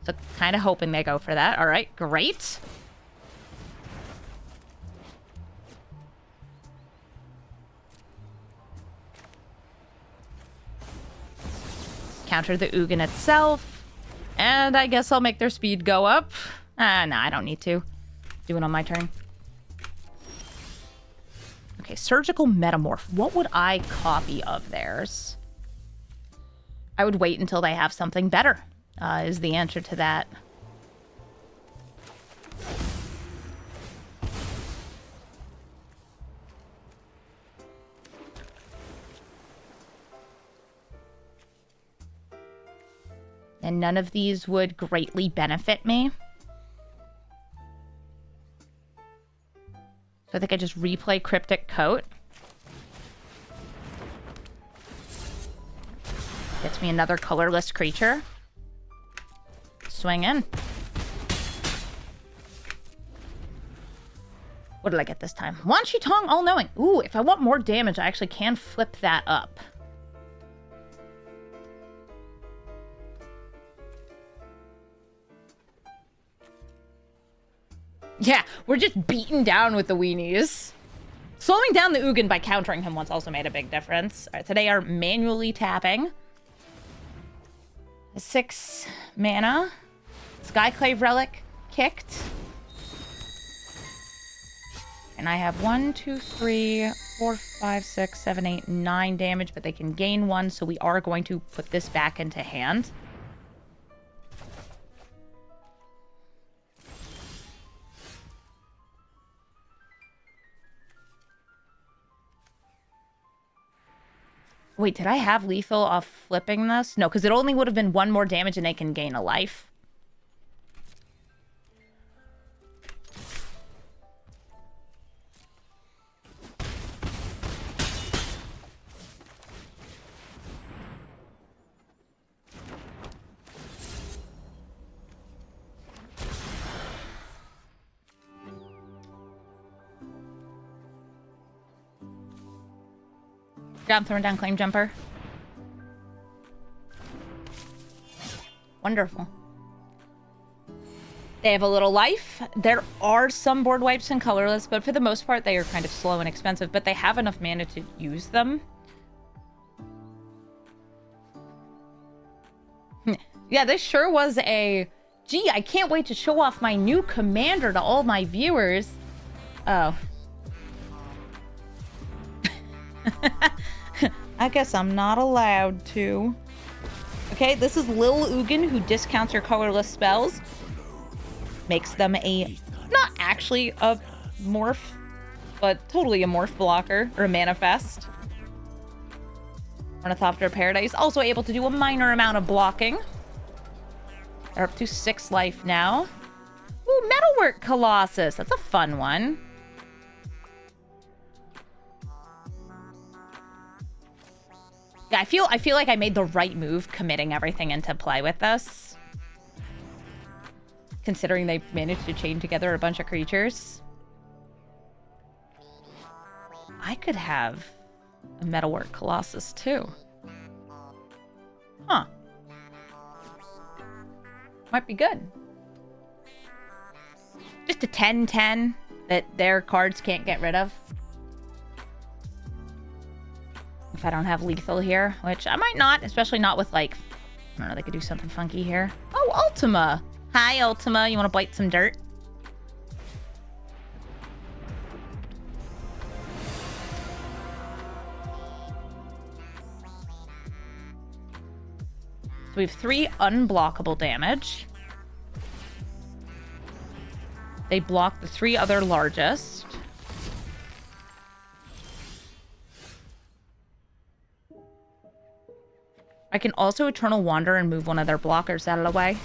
So kind of hoping they go for that. All right, great. Counter the Ugin itself. And I guess I'll make their speed go up. No, I don't need to. Do it on my turn. Okay, Surgical Metamorph. What would I copy of theirs? I would wait until they have something better, is the answer to that. And none of these would greatly benefit me. So I think I just replay Cryptic Coat. Gets me another colorless creature. Swing in. What did I get this time? Wan Shi Tong All-Knowing. Ooh, if I want more damage, I actually can flip that up. Yeah, we're just beaten down with the weenies. Slowing down the Ugin by countering him once also made a big difference. All right, today are manually tapping. 6 mana. Skyclave Relic kicked. And I have 1, 2, 3, 4, 5, 6, 7, 8, 9 damage, but they can gain 1, so we are going to put this back into hand. Wait, did I have lethal off flipping this? No, because it only would have been 1 more damage and they can gain a life. Grab, throwing down, claim jumper. Wonderful. They have a little life. There are some board wipes and colorless, but for the most part, they are kind of slow and expensive, but they have enough mana to use them. Yeah, this sure was a... Gee, I can't wait to show off my new commander to all my viewers. Oh. I guess I'm not allowed to. Okay, this is Lil Ugin, who discounts your colorless spells. Makes them a, not actually a morph, but totally a morph blocker, or a manifest. Ornithopter Paradise, also able to do a minor amount of blocking. They're up to 6 life now. Ooh, Metalwork Colossus, that's a fun one. Yeah, I feel like I made the right move committing everything into play with this. Considering they managed to chain together a bunch of creatures. I could have a Metalwork Colossus too. Huh. Might be good. Just a 10-10 that their cards can't get rid of. If I don't have lethal here, which I might not, especially not with like, I don't know, they could do something funky here. Oh, Ultima. Hi, Ultima. You want to bite some dirt? So we have 3 unblockable damage. They block the 3 other largest. I can also Eternal Wander and move one of their blockers out of the way.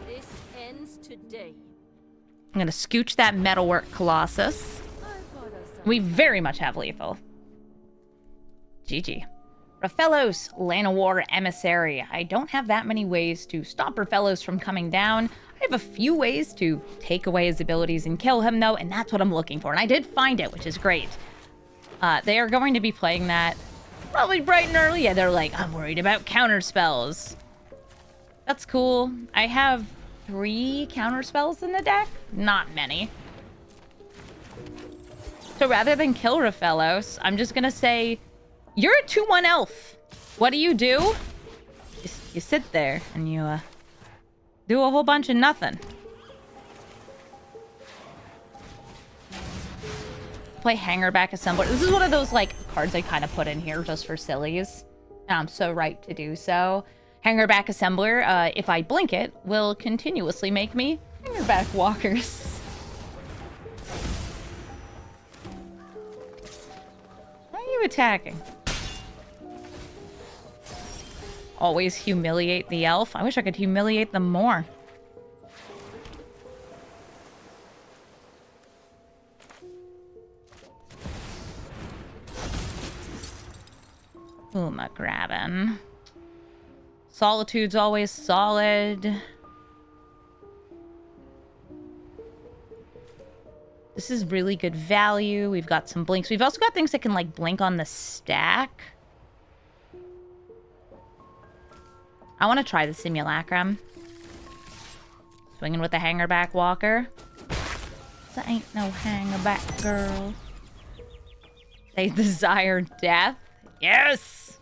This ends today. I'm going to scooch that Metalwork Colossus. We very much have lethal. GG. Raphellos, Llanowar Emissary. I don't have that many ways to stop Raphellos from coming down. I have a few ways to take away his abilities and kill him, though, and that's what I'm looking for. And I did find it, which is great. They are going to be playing that probably bright and early. Yeah, they're like, I'm worried about counter spells. That's cool. I have 3 counter spells in the deck. Not many. So rather than kill Raphellos, I'm just going to say, you're a 2/1 elf. What do? You sit there and you do a whole bunch of nothing. Play Hangerback Assembler. This is one of those like cards I kind of put in here just for sillies. And I'm so right to do so. Hangerback Assembler, if I blink it, will continuously make me Hangerback Walkers. Why are you attacking? Always humiliate the elf. I wish I could humiliate them more. Who am I grabbing? Solitude's always solid. This is really good value. We've got some blinks. We've also got things that can like blink on the stack. I want to try the Simulacrum. Swinging with the Hangerback Walker. That ain't no Hangerback girl. They desire death. Yes!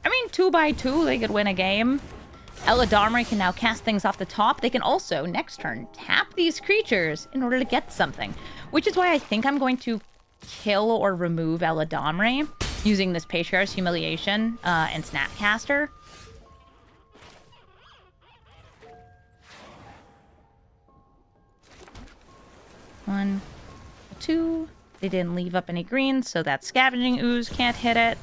I mean, 2x2, they could win a game. Eladamri can now cast things off the top. They can also, next turn, tap these creatures in order to get something. Which is why I think I'm going to kill or remove Eladamri using this Patriarch's Humiliation and Snapcaster. One, 2. They didn't leave up any greens, so that Scavenging Ooze can't hit it.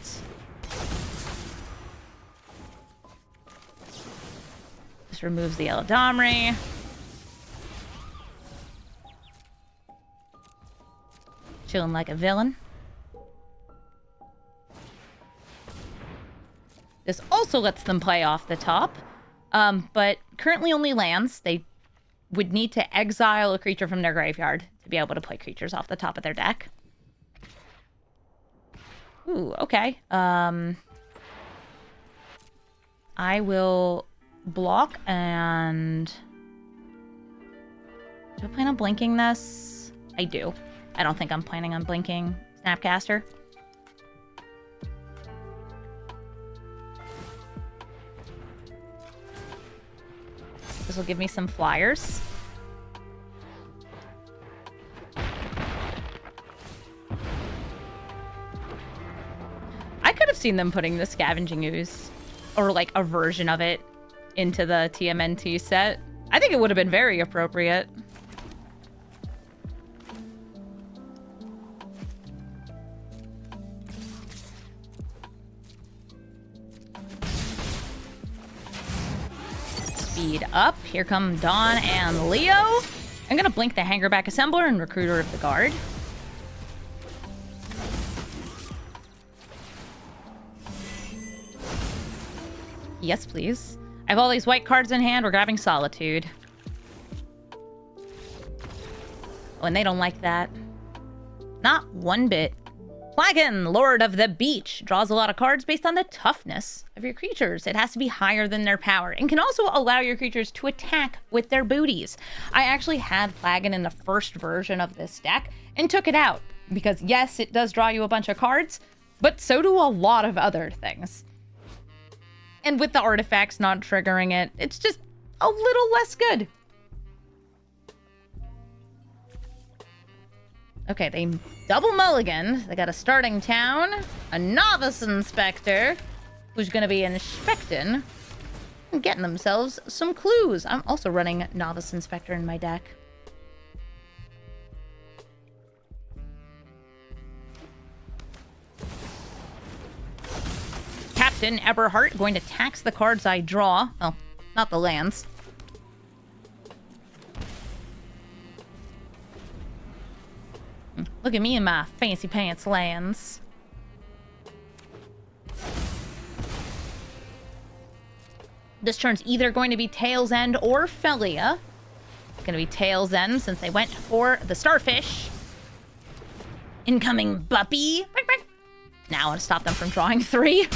This removes the Eladamri. Chilling like a villain. This also lets them play off the top, but currently only lands. They would need to exile a creature from their graveyard to be able to play creatures off the top of their deck. Ooh, okay. I will block and... Do I plan on blinking this? I do. I don't think I'm planning on blinking Snapcaster. This will give me some flyers. I could have seen them putting the Scavenging Ooze, or like a version of it, into the TMNT set. I think it would have been very appropriate. Speed up. Here come Dawn and Leo. I'm gonna blink the Hangerback Assembler and Recruiter of the Guard. Yes, please. I have all these white cards in hand. We're grabbing Solitude. Oh, and they don't like that. Not one bit. Flagon, Lord of the Beach, draws a lot of cards based on the toughness of your creatures. It has to be higher than their power, and can also allow your creatures to attack with their booties. I actually had Flagon in the first version of this deck, and took it out, because yes, it does draw you a bunch of cards, but so do a lot of other things. And with the artifacts not triggering it, it's just a little less good. Okay, they double mulligan. They got a starting town, a novice inspector, who's going to be inspecting and getting themselves some clues. I'm also running novice inspector in my deck. Captain Eberhart going to tax the cards I draw. Oh, not the lands. Look at me and my fancy pants lands. This turn's either going to be Tail's End or Felia. It's going to be Tail's End since they went for the Starfish. Incoming Buppy. Now I want to stop them from drawing 3.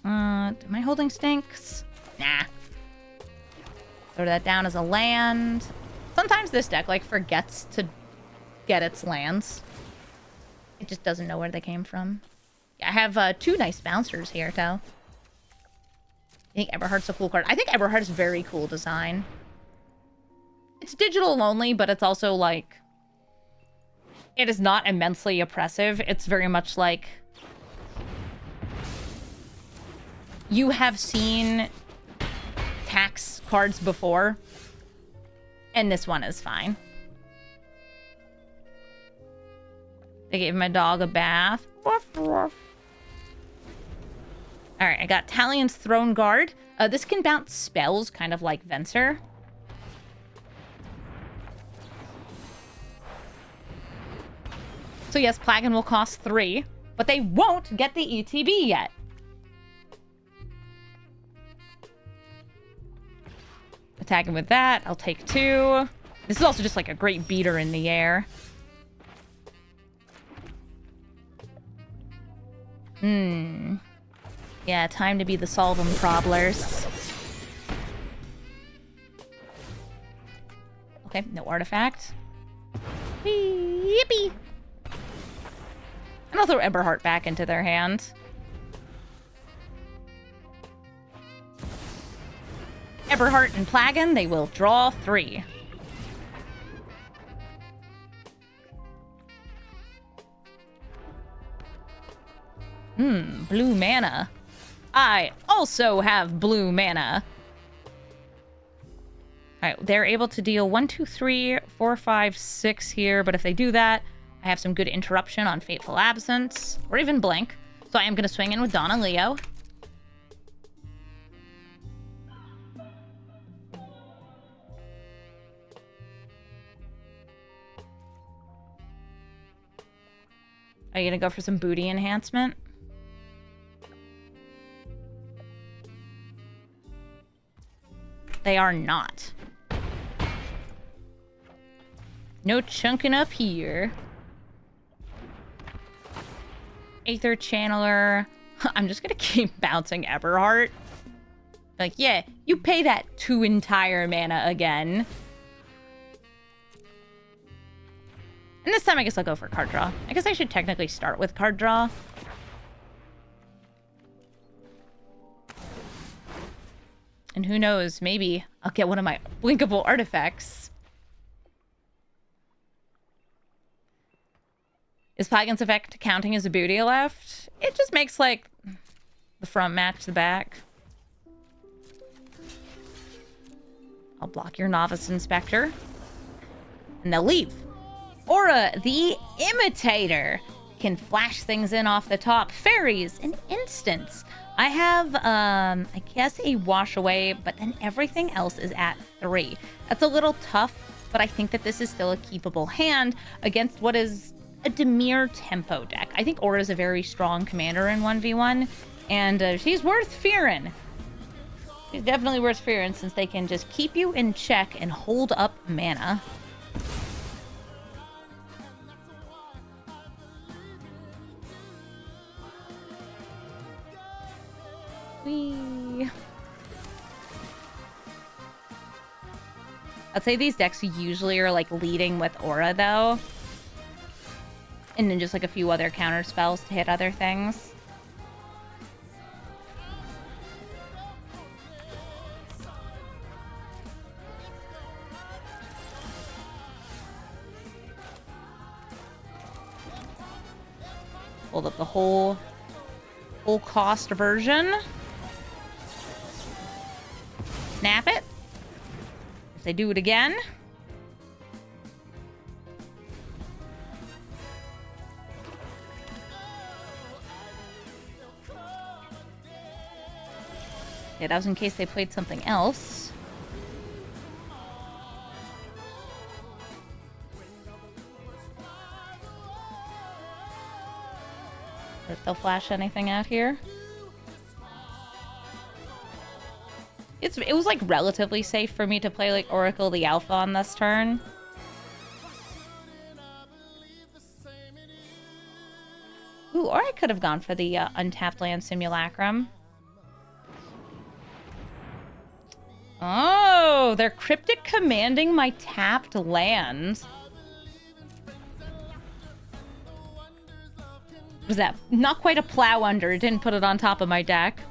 Am I holding Stinks? Nah. Throw that down as a land. Sometimes this deck, like, forgets to get its lands. It just doesn't know where they came from. Yeah, I have 2 nice bouncers here, too. I think Eberhardt's a cool card. I think Eberhardt's very cool design. It's digital only, but it's also, like... It is not immensely oppressive. It's very much like... You have seen tax cards before, and this one is fine. They gave my dog a bath. Alright, I got Talion's Throne Guard. This can bounce spells, kind of like Venser. So yes, Plagan will cost 3, but they won't get the ETB yet. Attacking with that, I'll take 2. This is also just like a great beater in the air. Yeah, time to be the solve 'em problems. Okay, no artifact. Yippee! And I'll throw Eberhardt back into their hand. Eberhardt and Plagan, they will draw 3. Blue mana. I also have blue mana. Alright, they're able to deal 1, 2, 3, 4, 5, 6 here, but if they do that, I have some good interruption on Fateful Absence, or even Blink. So I am going to swing in with Dawn and Leo. Are you gonna go for some booty enhancement? They are not. No chunking up here. Aether Channeler. I'm just gonna keep bouncing Eberhardt. Like, yeah, you pay that 2 entire mana again. And this time, I guess I'll go for card draw. I guess I should technically start with card draw. And who knows, maybe I'll get one of my blinkable artifacts. Is Plagan's effect counting as a booty left? It just makes, like, the front match the back. I'll block your Novice Inspector. And they'll leave. Aura, the Imitator, can flash things in off the top. Fairies, an instance. I have, I guess a wash away, but then everything else is at 3. That's a little tough, but I think that this is still a keepable hand against what is a Dimir tempo deck. I think Aura is a very strong commander in 1v1, and she's worth fearing. She's definitely worth fearing since they can just keep you in check and hold up mana. Whee! I'd say these decks usually are like leading with Aura though. And then just like a few other counter spells to hit other things. Hold up the whole cost version. Snap it. If they do it again. Yeah, that was in case they played something else. If they'll flash anything out here. It was like relatively safe for me to play like Oracle the Alpha on this turn. Ooh, or I could have gone for the untapped land simulacrum. Oh, they're cryptic commanding my tapped land. What is that? Not quite a plow under. Didn't put it on top of my deck.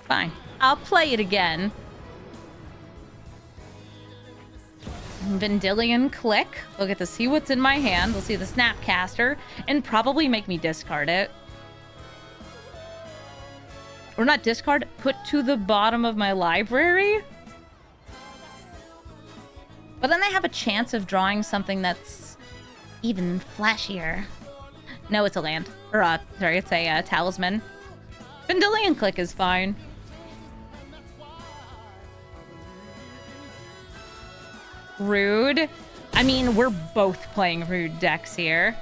Fine. I'll play it again. Vendilion click. We'll get to see what's in my hand. We'll see the Snapcaster and probably make me discard it. Or not discard, put to the bottom of my library. But then I have a chance of drawing something that's even flashier. No, it's a land. Or, sorry, it's a talisman. Vendilion click is fine. Rude. I mean, we're both playing rude decks here.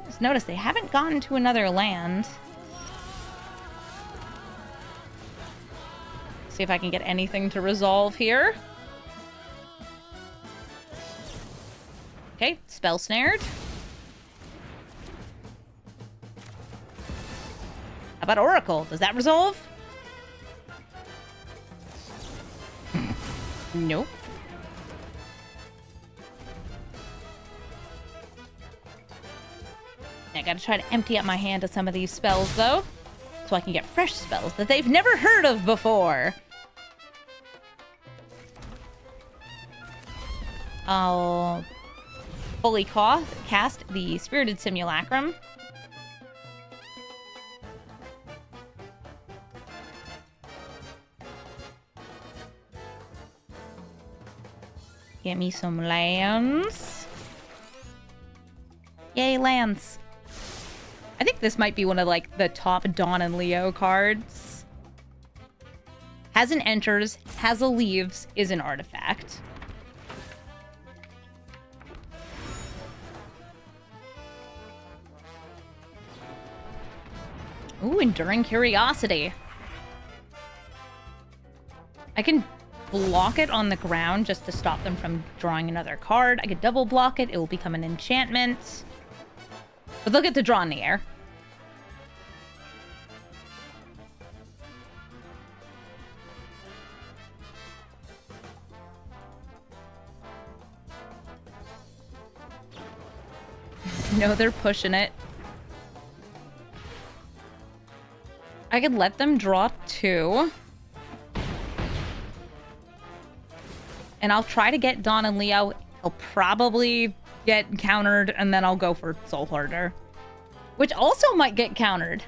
Just notice they haven't gotten to another land. See if I can get anything to resolve here. Okay, spell snared. How about Oracle? Does that resolve? Nope. I gotta try to empty out my hand of some of these spells, though, so I can get fresh spells that they've never heard of before. I'll fully cast the Spirited Simulacrum. Get me some lands. Yay, lands. I think this might be one of, like, the top Dawn and Leo cards. Has an enters, has a leaves, is an artifact. Ooh, Enduring Curiosity. I can block it on the ground just to stop them from drawing another card. I could double block it. It will become an enchantment. But they'll get to draw in the air. No, they're pushing it. I could let them draw 2. And I'll try to get Dawn and Leo. He'll probably get countered, and then I'll go for Soul Hoarder, which also might get countered.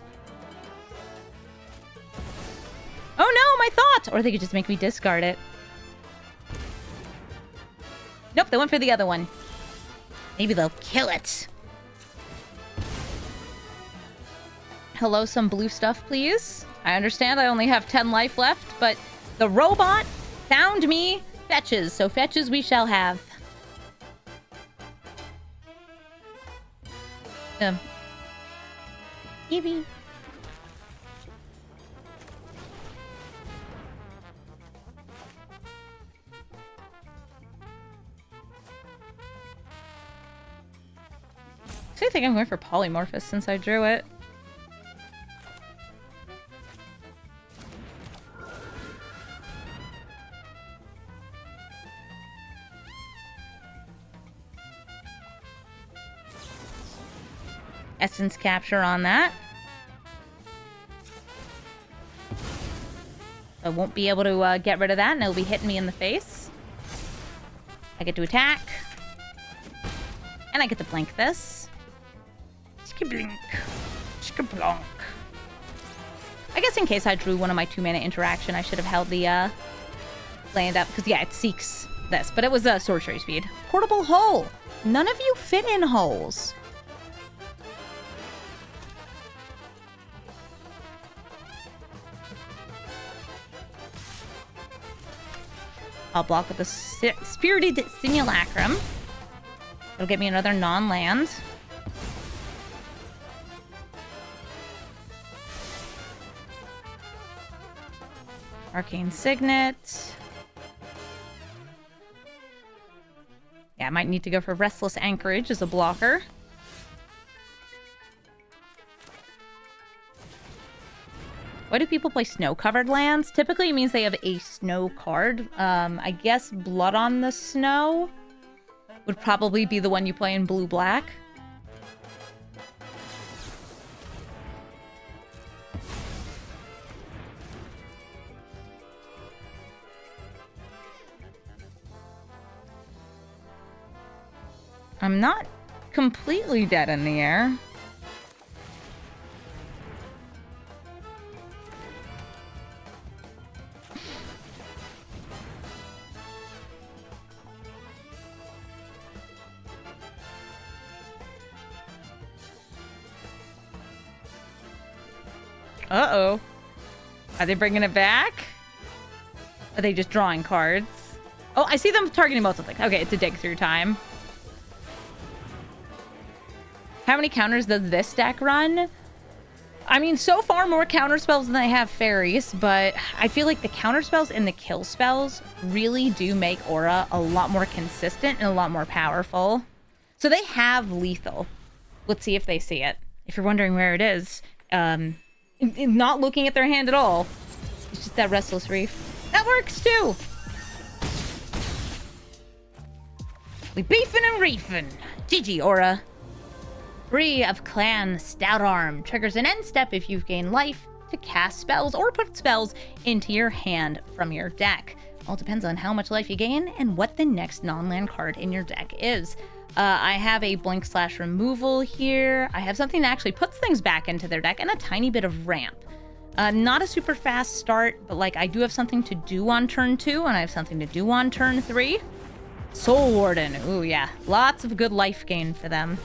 Oh no, my thought! Or they could just make me discard it. Nope, they went for the other one. Maybe they'll kill it. Hello, some blue stuff, please. I understand I only have 10 life left, but the robot found me fetches, so fetches we shall have. Eevee. I think I'm going for Polymorphous since I drew it. Essence Capture on that. I won't be able to get rid of that, and it'll be hitting me in the face. I get to attack. And I get to blink this. Skibblink. Skiblonk. I guess in case I drew one of my 2-mana interaction, I should have held the land up. Because, yeah, it seeks this. But it was a sorcery speed. Portable hole. None of you fit in holes. I'll block with the Spirited Simulacrum. It'll get me another non-land. Arcane Signet. Yeah, I might need to go for Restless Anchorage as a blocker. Why do people play snow-covered lands? Typically it means they have a snow card. I guess Blood on the Snow would probably be the one you play in blue-black. I'm not completely dead in the air. Uh-oh. Are they bringing it back? Are they just drawing cards? Oh, I see them targeting both of them. Okay, it's a dig through time. How many counters does this deck run? I mean, so far more counter spells than I have fairies, but I feel like the counter spells and the kill spells really do make Aura a lot more consistent and a lot more powerful. So they have lethal. Let's see if they see it. If you're wondering where it is, not looking at their hand at all. It's just that Restless Reef. That works too! We beefing and reefing. GG, Aura. Bree of Clan Stout Arm triggers an end step if you've gained life to cast spells or put spells into your hand from your deck. All depends on how much life you gain and what the next non-land card in your deck is. I have a Blink/Removal here. I have something that actually puts things back into their deck and a tiny bit of ramp. Not a super fast start, but like I do have something to do on turn 2 and I have something to do on turn 3. Soul Warden. Ooh, yeah. Lots of good life gain for them.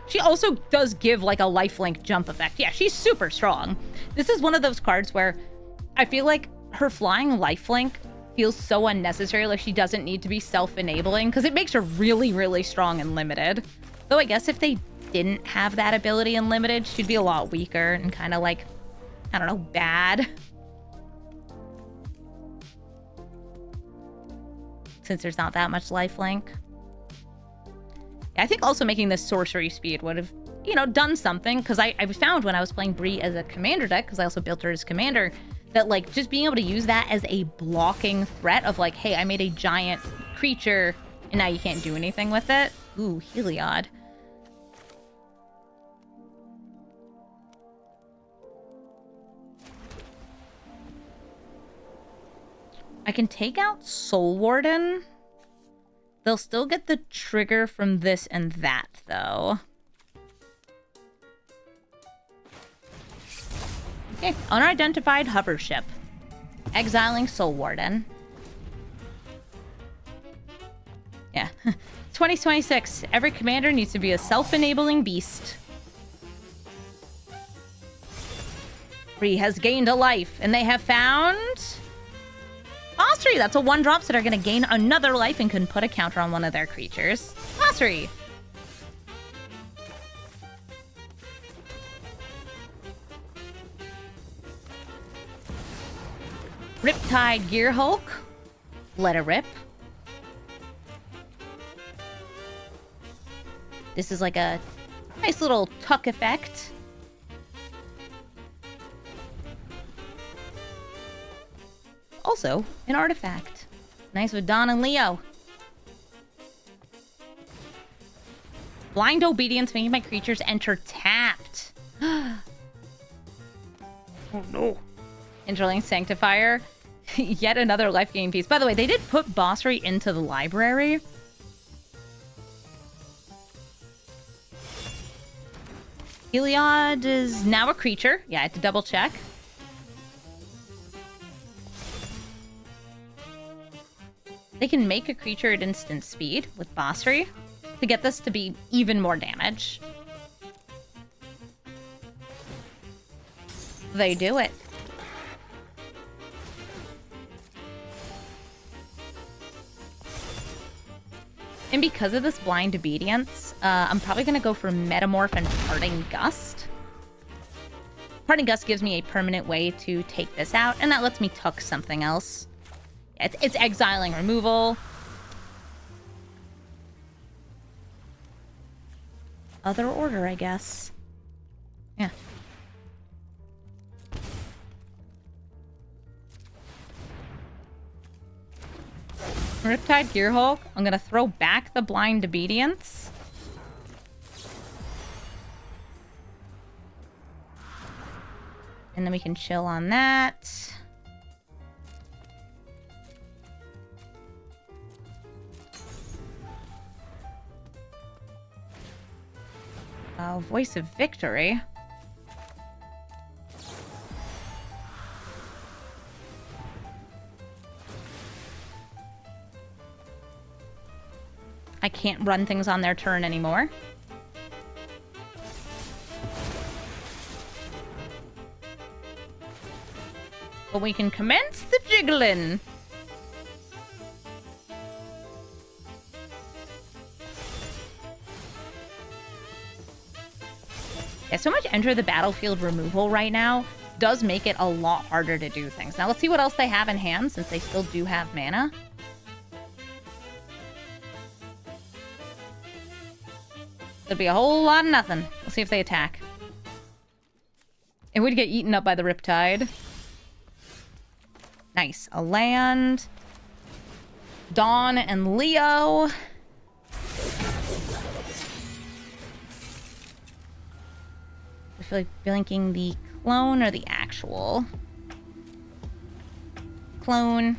She also does give like a lifelink jump effect. Yeah, she's super strong. This is one of those cards where I feel like her flying lifelink feels so unnecessary. Like she doesn't need to be self-enabling because it makes her really, really strong and limited. Though I guess if they didn't have that ability in limited, she'd be a lot weaker and kind of like, I don't know, bad. Since there's not that much lifelink. I think also making this sorcery speed would have, you know, done something. Because I found when I was playing Bree as a commander deck, because I also built her as commander, that like just being able to use that as a blocking threat of like, hey, I made a giant creature and now you can't do anything with it. Ooh, Heliod. I can take out Soul Warden. They'll still get the trigger from this and that, though. Okay, unidentified hover ship. Exiling Soul Warden. Yeah. 2026. Every commander needs to be a self-enabling beast. Bree has gained a life, and they have found... Osprey! That's a 1-drop, so they're going to gain another life and can put a counter on one of their creatures. Osprey! Riptide Gearhulk. Let it rip. This is like a nice little tuck effect. Also, an artifact. Nice with Dawn and Leo. Blind Obedience, making my creatures enter tapped. Oh no. Interlink Sanctifier. Yet another life gain piece. By the way, they did put Bossery into the library. Heliod is now a creature. Yeah, I had to double check. They can make a creature at instant speed with Bossery to get this to be even more damage. They do it. And because of this Blind Obedience, I'm probably going to go for Metamorph and Parting Gust. Parting Gust gives me a permanent way to take this out, and that lets me tuck something else. It's exiling removal. Other order, I guess. Yeah. Riptide Gearhulk. I'm gonna throw back the Blind Obedience. And then we can chill on that. Voice of Victory. I can't run things on their turn anymore. But we can commence the jiggling. Yeah, so much enter the battlefield removal right now does make it a lot harder to do things. Now let's see what else they have in hand, since they still do have mana. There'll be a whole lot of nothing. We'll see if they attack. It would get eaten up by the Riptide. Nice. A land. Dawn and Leo. I feel like blinking the clone or the actual. Clone.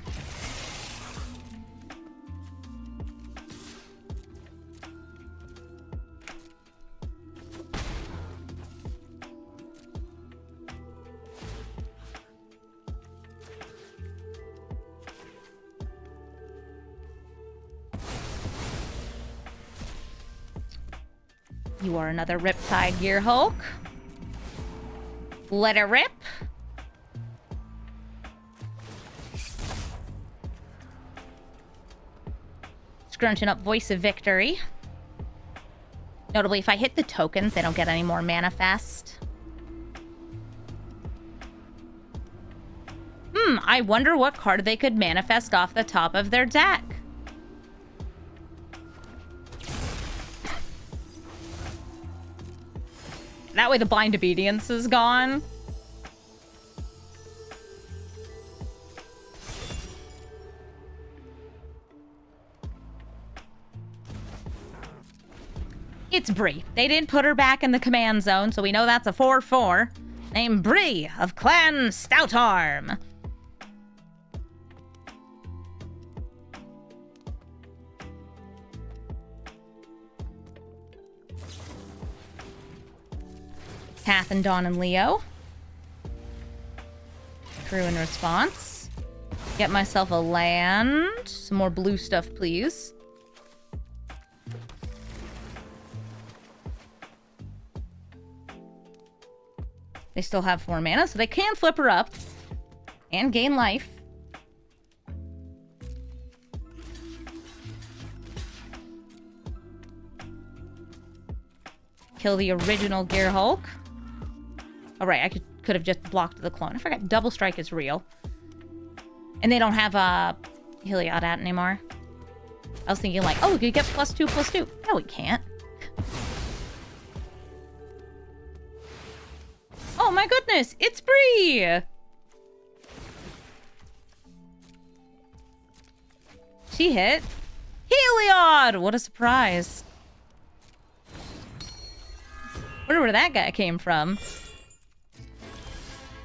You are another Riptide Gearhulk. Let it rip. Scrunching up Voice of Victory. Notably, if I hit the tokens, they don't get any more manifest. I wonder what card they could manifest off the top of their deck. That way the Blind Obedience is gone. It's Bree. They didn't put her back in the command zone, so we know that's a 4/4. Named Bree of Clan Stoutarm. Kath and Dawn and Leo. Crew in response. Get myself a land. Some more blue stuff, please. They still have 4 mana, so they can flip her up and gain life. Kill the original Gearhulk. All right, I could have just blocked the clone. I forgot Double Strike is real. And they don't have Heliod out anymore. I was thinking like, oh, we could get +2/+2. No, we can't. Oh my goodness, it's Bree! She hit. Heliod! What a surprise. Wonder where that guy came from.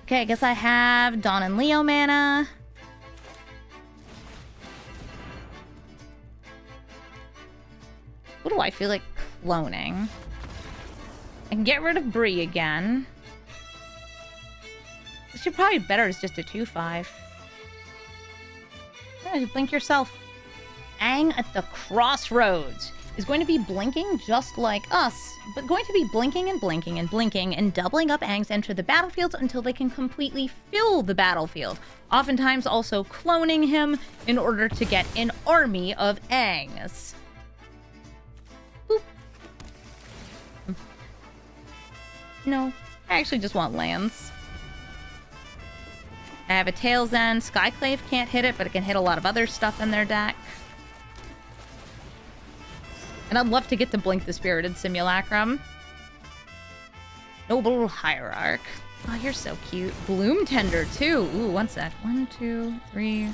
Okay, I guess I have Dawn and Leo mana. What do I feel like cloning? I can get rid of Bree again. This should probably be better as just a 2/5. Yeah, just blink yourself. Aang at the Crossroads is going to be blinking just like us, but going to be blinking and blinking and blinking and doubling up Aangs enter the battlefield until they can completely fill the battlefield. Oftentimes also cloning him in order to get an army of Aangs. Boop. No, I actually just want lands. I have a Tail's End. Skyclave can't hit it, but it can hit a lot of other stuff in their deck. And I'd love to get to blink the Spirited Simulacrum. Noble Hierarch. Oh, you're so cute. Bloom Tender, too. Ooh, one sec. 1, 2, 3.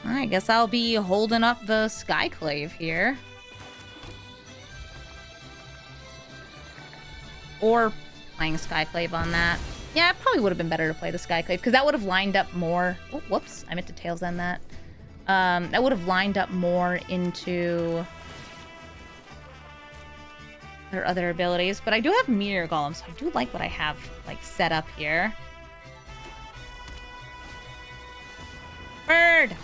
I guess I'll be holding up the Skyclave here. Or playing Skyclave on that. Yeah, it probably would have been better to play the Skyclave, because that would have lined up more... Oh, whoops. I meant to Tails End that. That would have lined up more into their other abilities. But I do have Meteor Golem, so I do like what I have, like, set up here. Bird!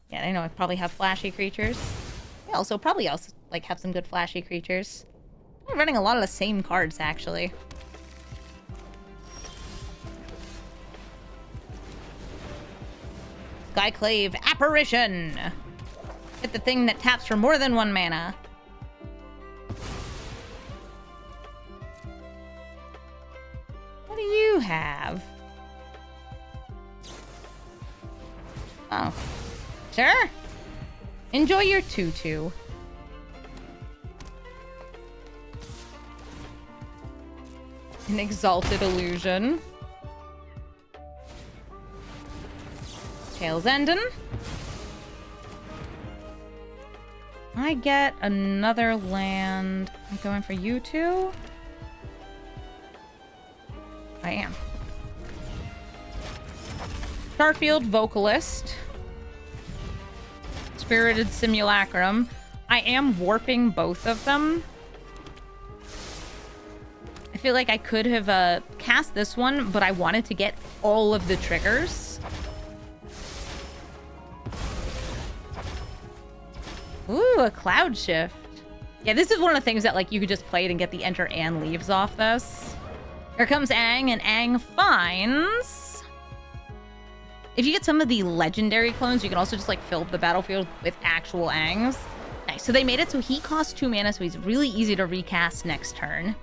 Yeah, I know I probably have flashy creatures. Yeah, also probably also like have some good flashy creatures. I'm running a lot of the same cards actually. Skyclave Apparition! Hit the thing that taps for more than 1 mana. What do you have? Oh. Sure. Enjoy your tutu. An Exalted Illusion. Tails Endin. I get another land. I'm going for you two. I am. Starfield Vocalist. Spirited Simulacrum. I am warping both of them. I feel like I could have cast this one, but I wanted to get all of the triggers. Ooh, a Cloud Shift. Yeah, this is one of the things that like you could just play it and get the enter and leaves off this. Here comes Aang, and Aang finds... If you get some of the legendary clones, you can also just like fill up the battlefield with actual Aangs. Nice. So they made it so he costs 2 mana, so he's really easy to recast next turn.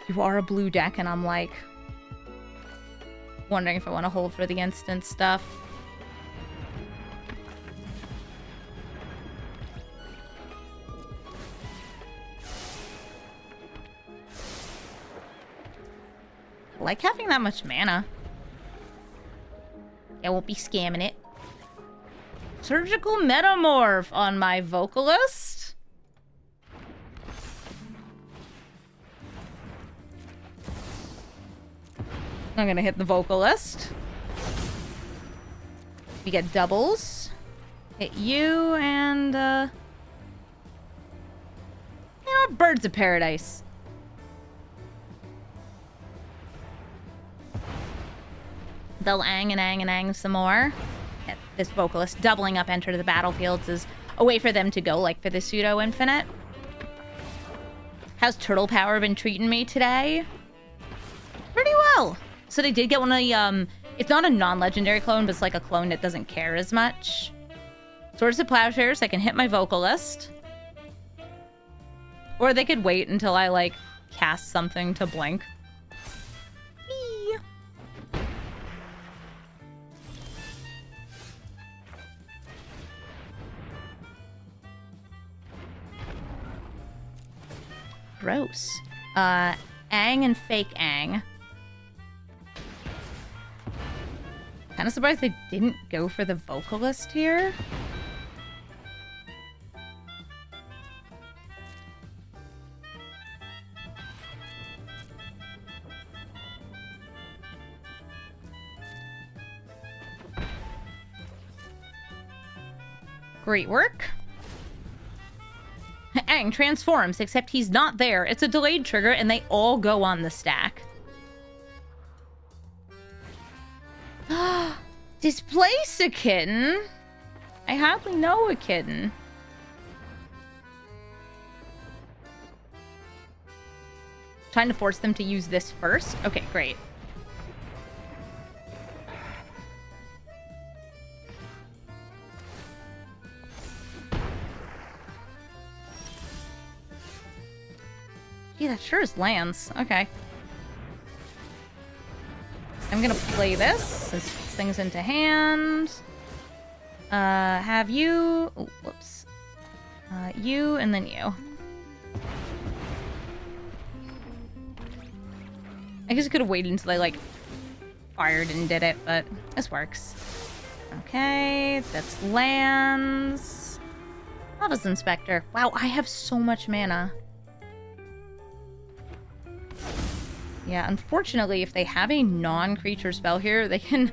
You are a blue deck, and I'm like wondering if I want to hold for the instant stuff. I like having that much mana. I won't be scamming it. Surgical Metamorph on my Vocalist. I'm gonna hit the Vocalist. We get doubles. Hit you and, you know, Birds of Paradise. They'll Aang and Aang and Aang some more. Hit this Vocalist. Doubling up enter the battlefields is a way for them to go, like, for the pseudo-infinite. How's Turtle Power been treating me today? Pretty well. So they did get one of the, it's not a non-legendary clone, but it's like a clone that doesn't care as much. Swords of Plowshares, I can hit my vocalist. Or they could wait until I, like, cast something to blink. Eee. Gross. Aang and fake Aang. Kind of surprised they didn't go for the vocalist here. Great work. Aang transforms, except he's not there. It's a delayed trigger, and they all go on the stack. Displace a kitten? I hardly know a kitten. Trying to force them to use this first? Okay, great. Gee, that sure is lands. Okay. I'm gonna play this since this thing's into hand. Have you... Oh, whoops. You and then you. I guess I could have waited until I, like, fired and did it, but this works. Okay, that's lands. Lava's Inspector. Wow, I have so much mana. Yeah, unfortunately, if they have a non-creature spell here, they can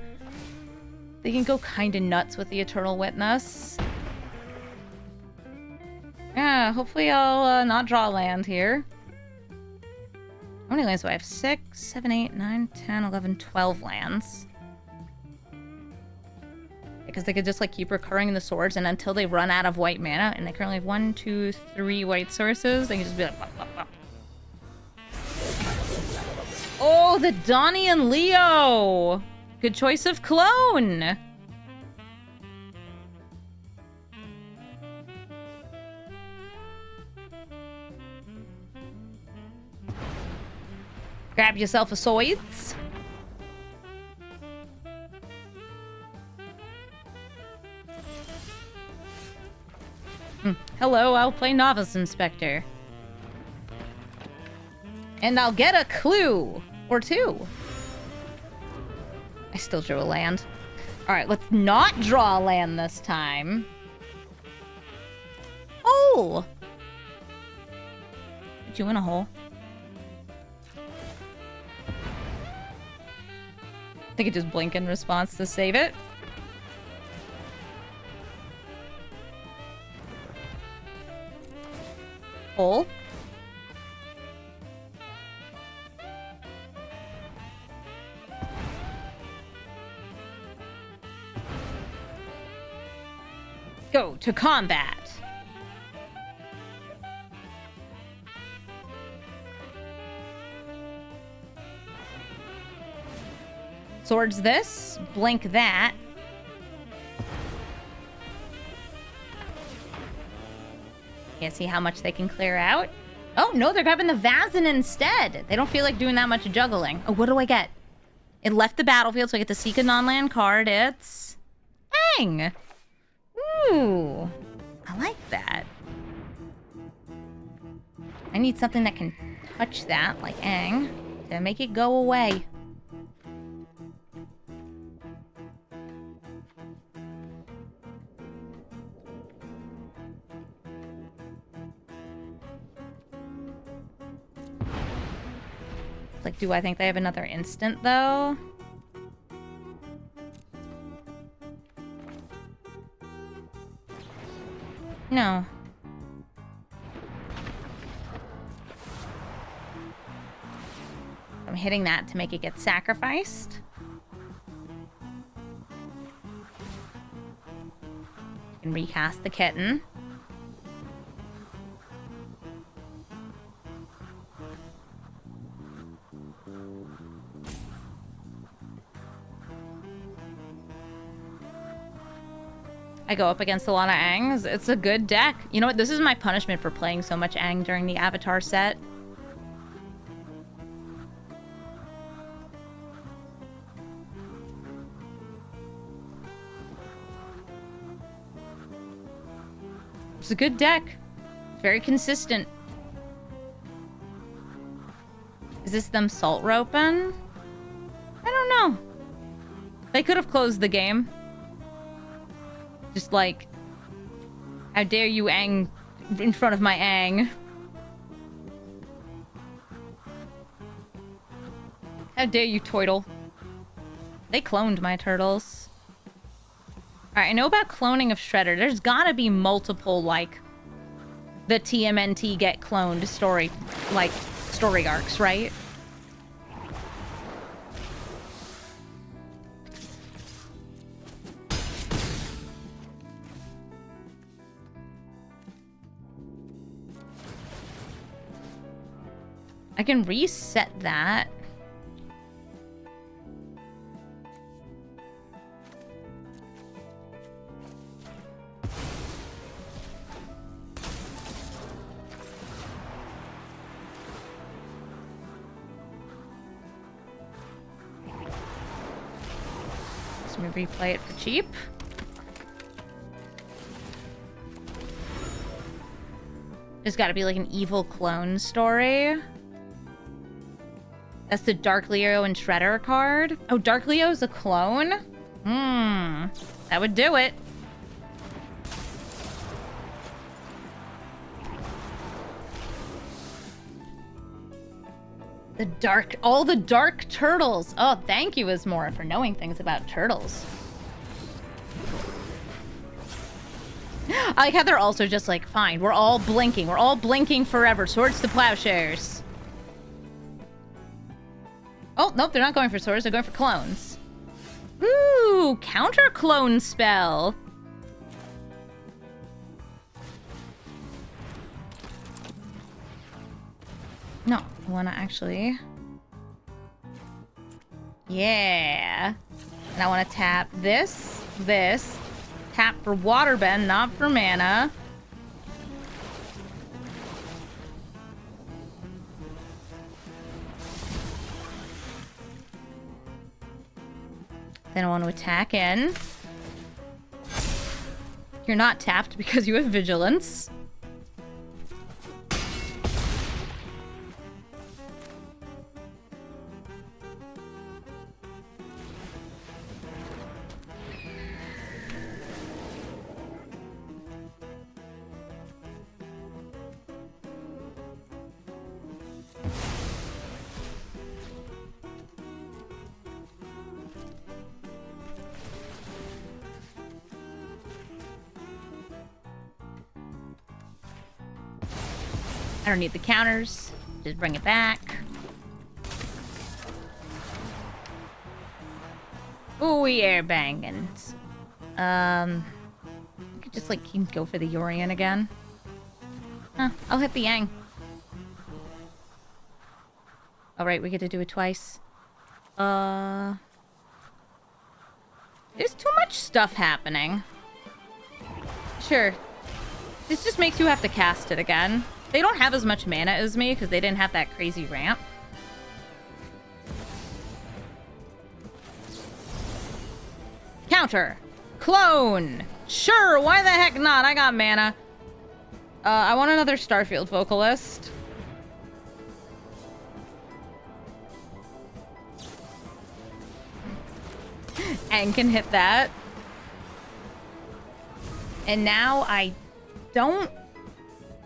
go kind of nuts with the Eternal Witness. Yeah, hopefully I'll not draw land here. How many lands do I have? 6, 7, 8, 9, 10, 11, 12 lands. Because they could just, like, keep recurring the swords, and until they run out of white mana, and they currently have 1, 2, 3 white sources, they can just be like, bop, bop, bop. Oh, the Donnie and Leo! Good choice of clone! Grab yourself a swords. Hello, I'll play Novice Inspector. And I'll get a clue. Or two. I still drew a land. Alright, let's not draw a land this time. Oh! Put you in a hole. I could just blink in response to save it. Hole. Go to combat. Swords this, blink that. Can't see how much they can clear out. Oh, no, they're grabbing the Vazin instead. They don't feel like doing that much juggling. Oh, what do I get? It left the battlefield, so I get to seek a non-land card. It's... Aang! Ooh, I like that. I need something that can touch that, like Aang, to make it go away. Like, do I think they have another instant, though? No. I'm hitting that to make it get sacrificed. You can recast the kitten. I go up against a lot of Aangs. It's a good deck. You know what? This is my punishment for playing so much Aang during the Avatar set. It's a good deck. Very consistent. Is this them salt roping? I don't know. They could have closed the game. Just like, how dare you Aang in front of my Aang. How dare you, Toidle. They cloned my turtles. Alright, I know about cloning of Shredder. There's gotta be multiple, like, the TMNT get cloned story arcs, right? I can reset that. So we replay it for cheap. There's got to be like an evil clone story. That's the Dark Leo and Shredder card. Oh, Dark Leo's a clone? That would do it. All the dark turtles. Oh, thank you, Ismora, for knowing things about turtles. I like how they're also just like, fine, we're all blinking. We're all blinking forever. Swords to plowshares. Oh, nope, they're not going for swords, they're going for clones. Ooh, counter clone spell. No, I wanna actually... Yeah. And I wanna tap this, tap for waterbend, not for mana. Then I want to attack in. You're not tapped because you have vigilance. I don't need the counters. Just bring it back. Ooh, we air banging. I could just like go for the Yorion again. I'll hit the Yang. Alright, we get to do it twice. There's too much stuff happening. Sure. This just makes you have to cast it again. They don't have as much mana as me because they didn't have that crazy ramp. Counter. Clone. Sure, why the heck not? I got mana. I want another Starfield vocalist. And can hit that. And now I don't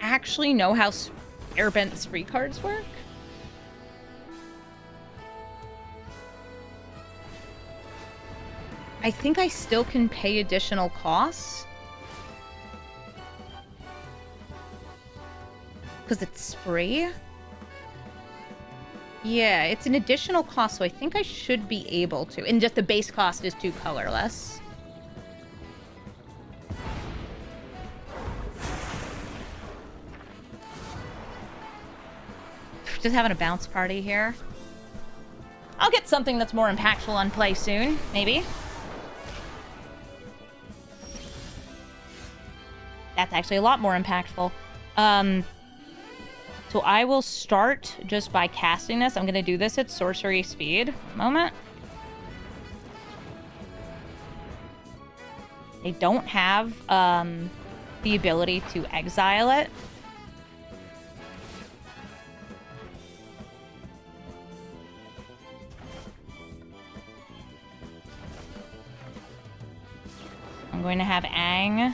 actually know how airbent spree cards work. I think I still can pay additional costs. Because it's spree. Yeah, it's an additional cost, so I think I should be able to. And just the base cost is 2 colorless. Just having a bounce party here. I'll get something that's more impactful on play soon, maybe. That's actually a lot more impactful. So I will start just by casting this. I'm going to do this at sorcery speed. Moment. They don't have the ability to exile it. I'm going to have Aang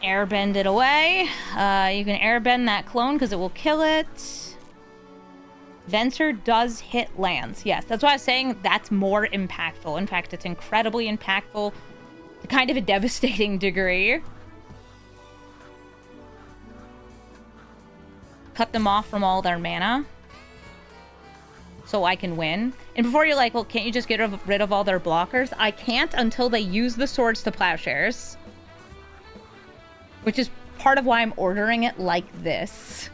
airbend it away. You can airbend that clone because it will kill it. Venser does hit lands. Yes, that's why I was saying that's more impactful. In fact, it's incredibly impactful to kind of a devastating degree. Cut them off from all their mana so I can win. And before you're like, well, can't you just get rid of all their blockers? I can't until they use the swords to plowshares. Which is part of why I'm ordering it like this.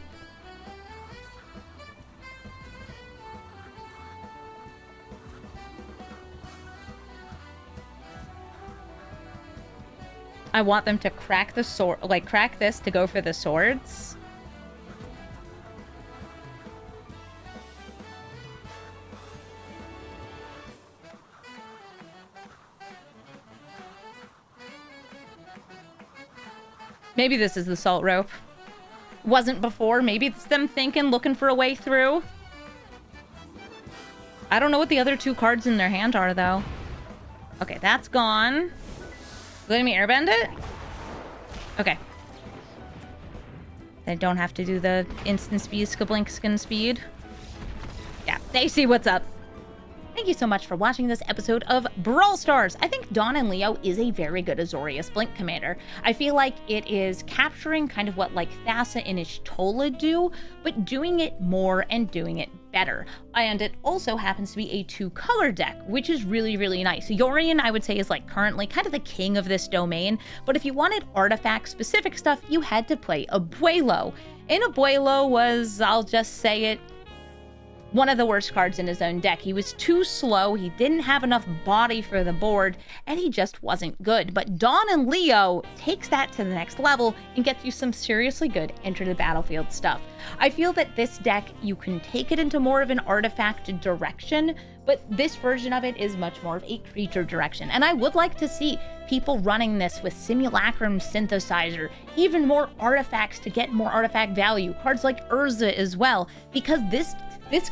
I want them to crack the sword, like crack this to go for the swords. Maybe this is the salt rope. Wasn't before. Maybe it's them thinking, looking for a way through. I don't know what the other two cards in their hand are, though. Okay, that's gone. Letting me airbend it? Okay. They don't have to do the instant speed, skablinkskin speed. Yeah, they see what's up. Thank you so much for watching this episode of Brawl Stars. I think Dawn and Leo is a very good Azorius Blink commander. I feel like it is capturing kind of what like Thassa and Ishtola do, but doing it more and doing it better. And it also happens to be a 2-color deck, which is really, really nice. Yorion, I would say, is like currently kind of the king of this domain, but if you wanted artifact-specific stuff, you had to play Abuelo. And Abuelo was, I'll just say it, one of the worst cards in his own deck. He was too slow, he didn't have enough body for the board, and he just wasn't good. But Dawn and Leo takes that to the next level and gets you some seriously good enter the battlefield stuff. I feel that this deck, you can take it into more of an artifact direction, but this version of it is much more of a creature direction. And I would like to see people running this with Simulacrum Synthesizer, even more artifacts to get more artifact value, cards like Urza as well, because this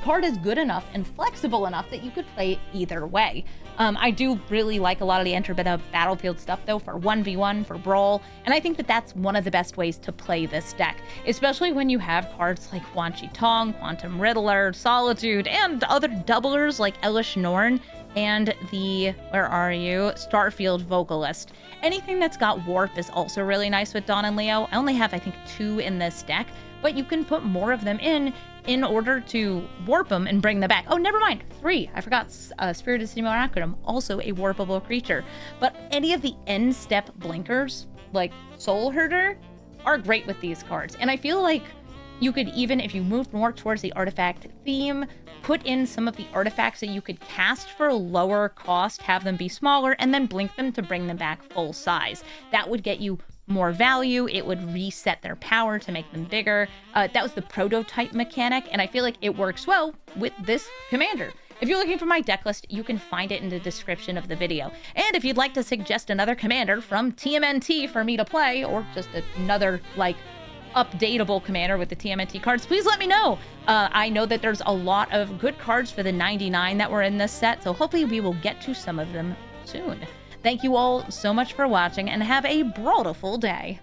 card is good enough and flexible enough that you could play it either way. I do really like a lot of the enter the battlefield stuff though for 1v1, for Brawl, and I think that that's one of the best ways to play this deck, especially when you have cards like Quan Chi Tong, Quantum Riddler, Solitude, and other doublers like Elish Norn and the, where are you, Starfield Vocalist. Anything that's got Warp is also really nice with Dawn and Leo. I only have, I think, 2 in this deck, but you can put more of them in order to warp them and bring them back. Oh, never mind, 3. I forgot Spirited Simulacrum, also a warpable creature. But any of the end step blinkers, like Soul Herder, are great with these cards. And I feel like you could even, if you moved more towards the artifact theme, put in some of the artifacts that you could cast for a lower cost, have them be smaller, and then blink them to bring them back full size. That would get you more value. It would reset their power to make them bigger. That was the prototype mechanic, and I feel like it works well with this commander. If you're looking for my deck list, you can find it in the description of the video. And if you'd like to suggest another commander from TMNT for me to play, or just another, like, updatable commander with the TMNT cards, please let me know. I know that there's a lot of good cards for the 99 that were in this set, so hopefully we will get to some of them soon. Thank you all so much for watching, and have a brawlful day.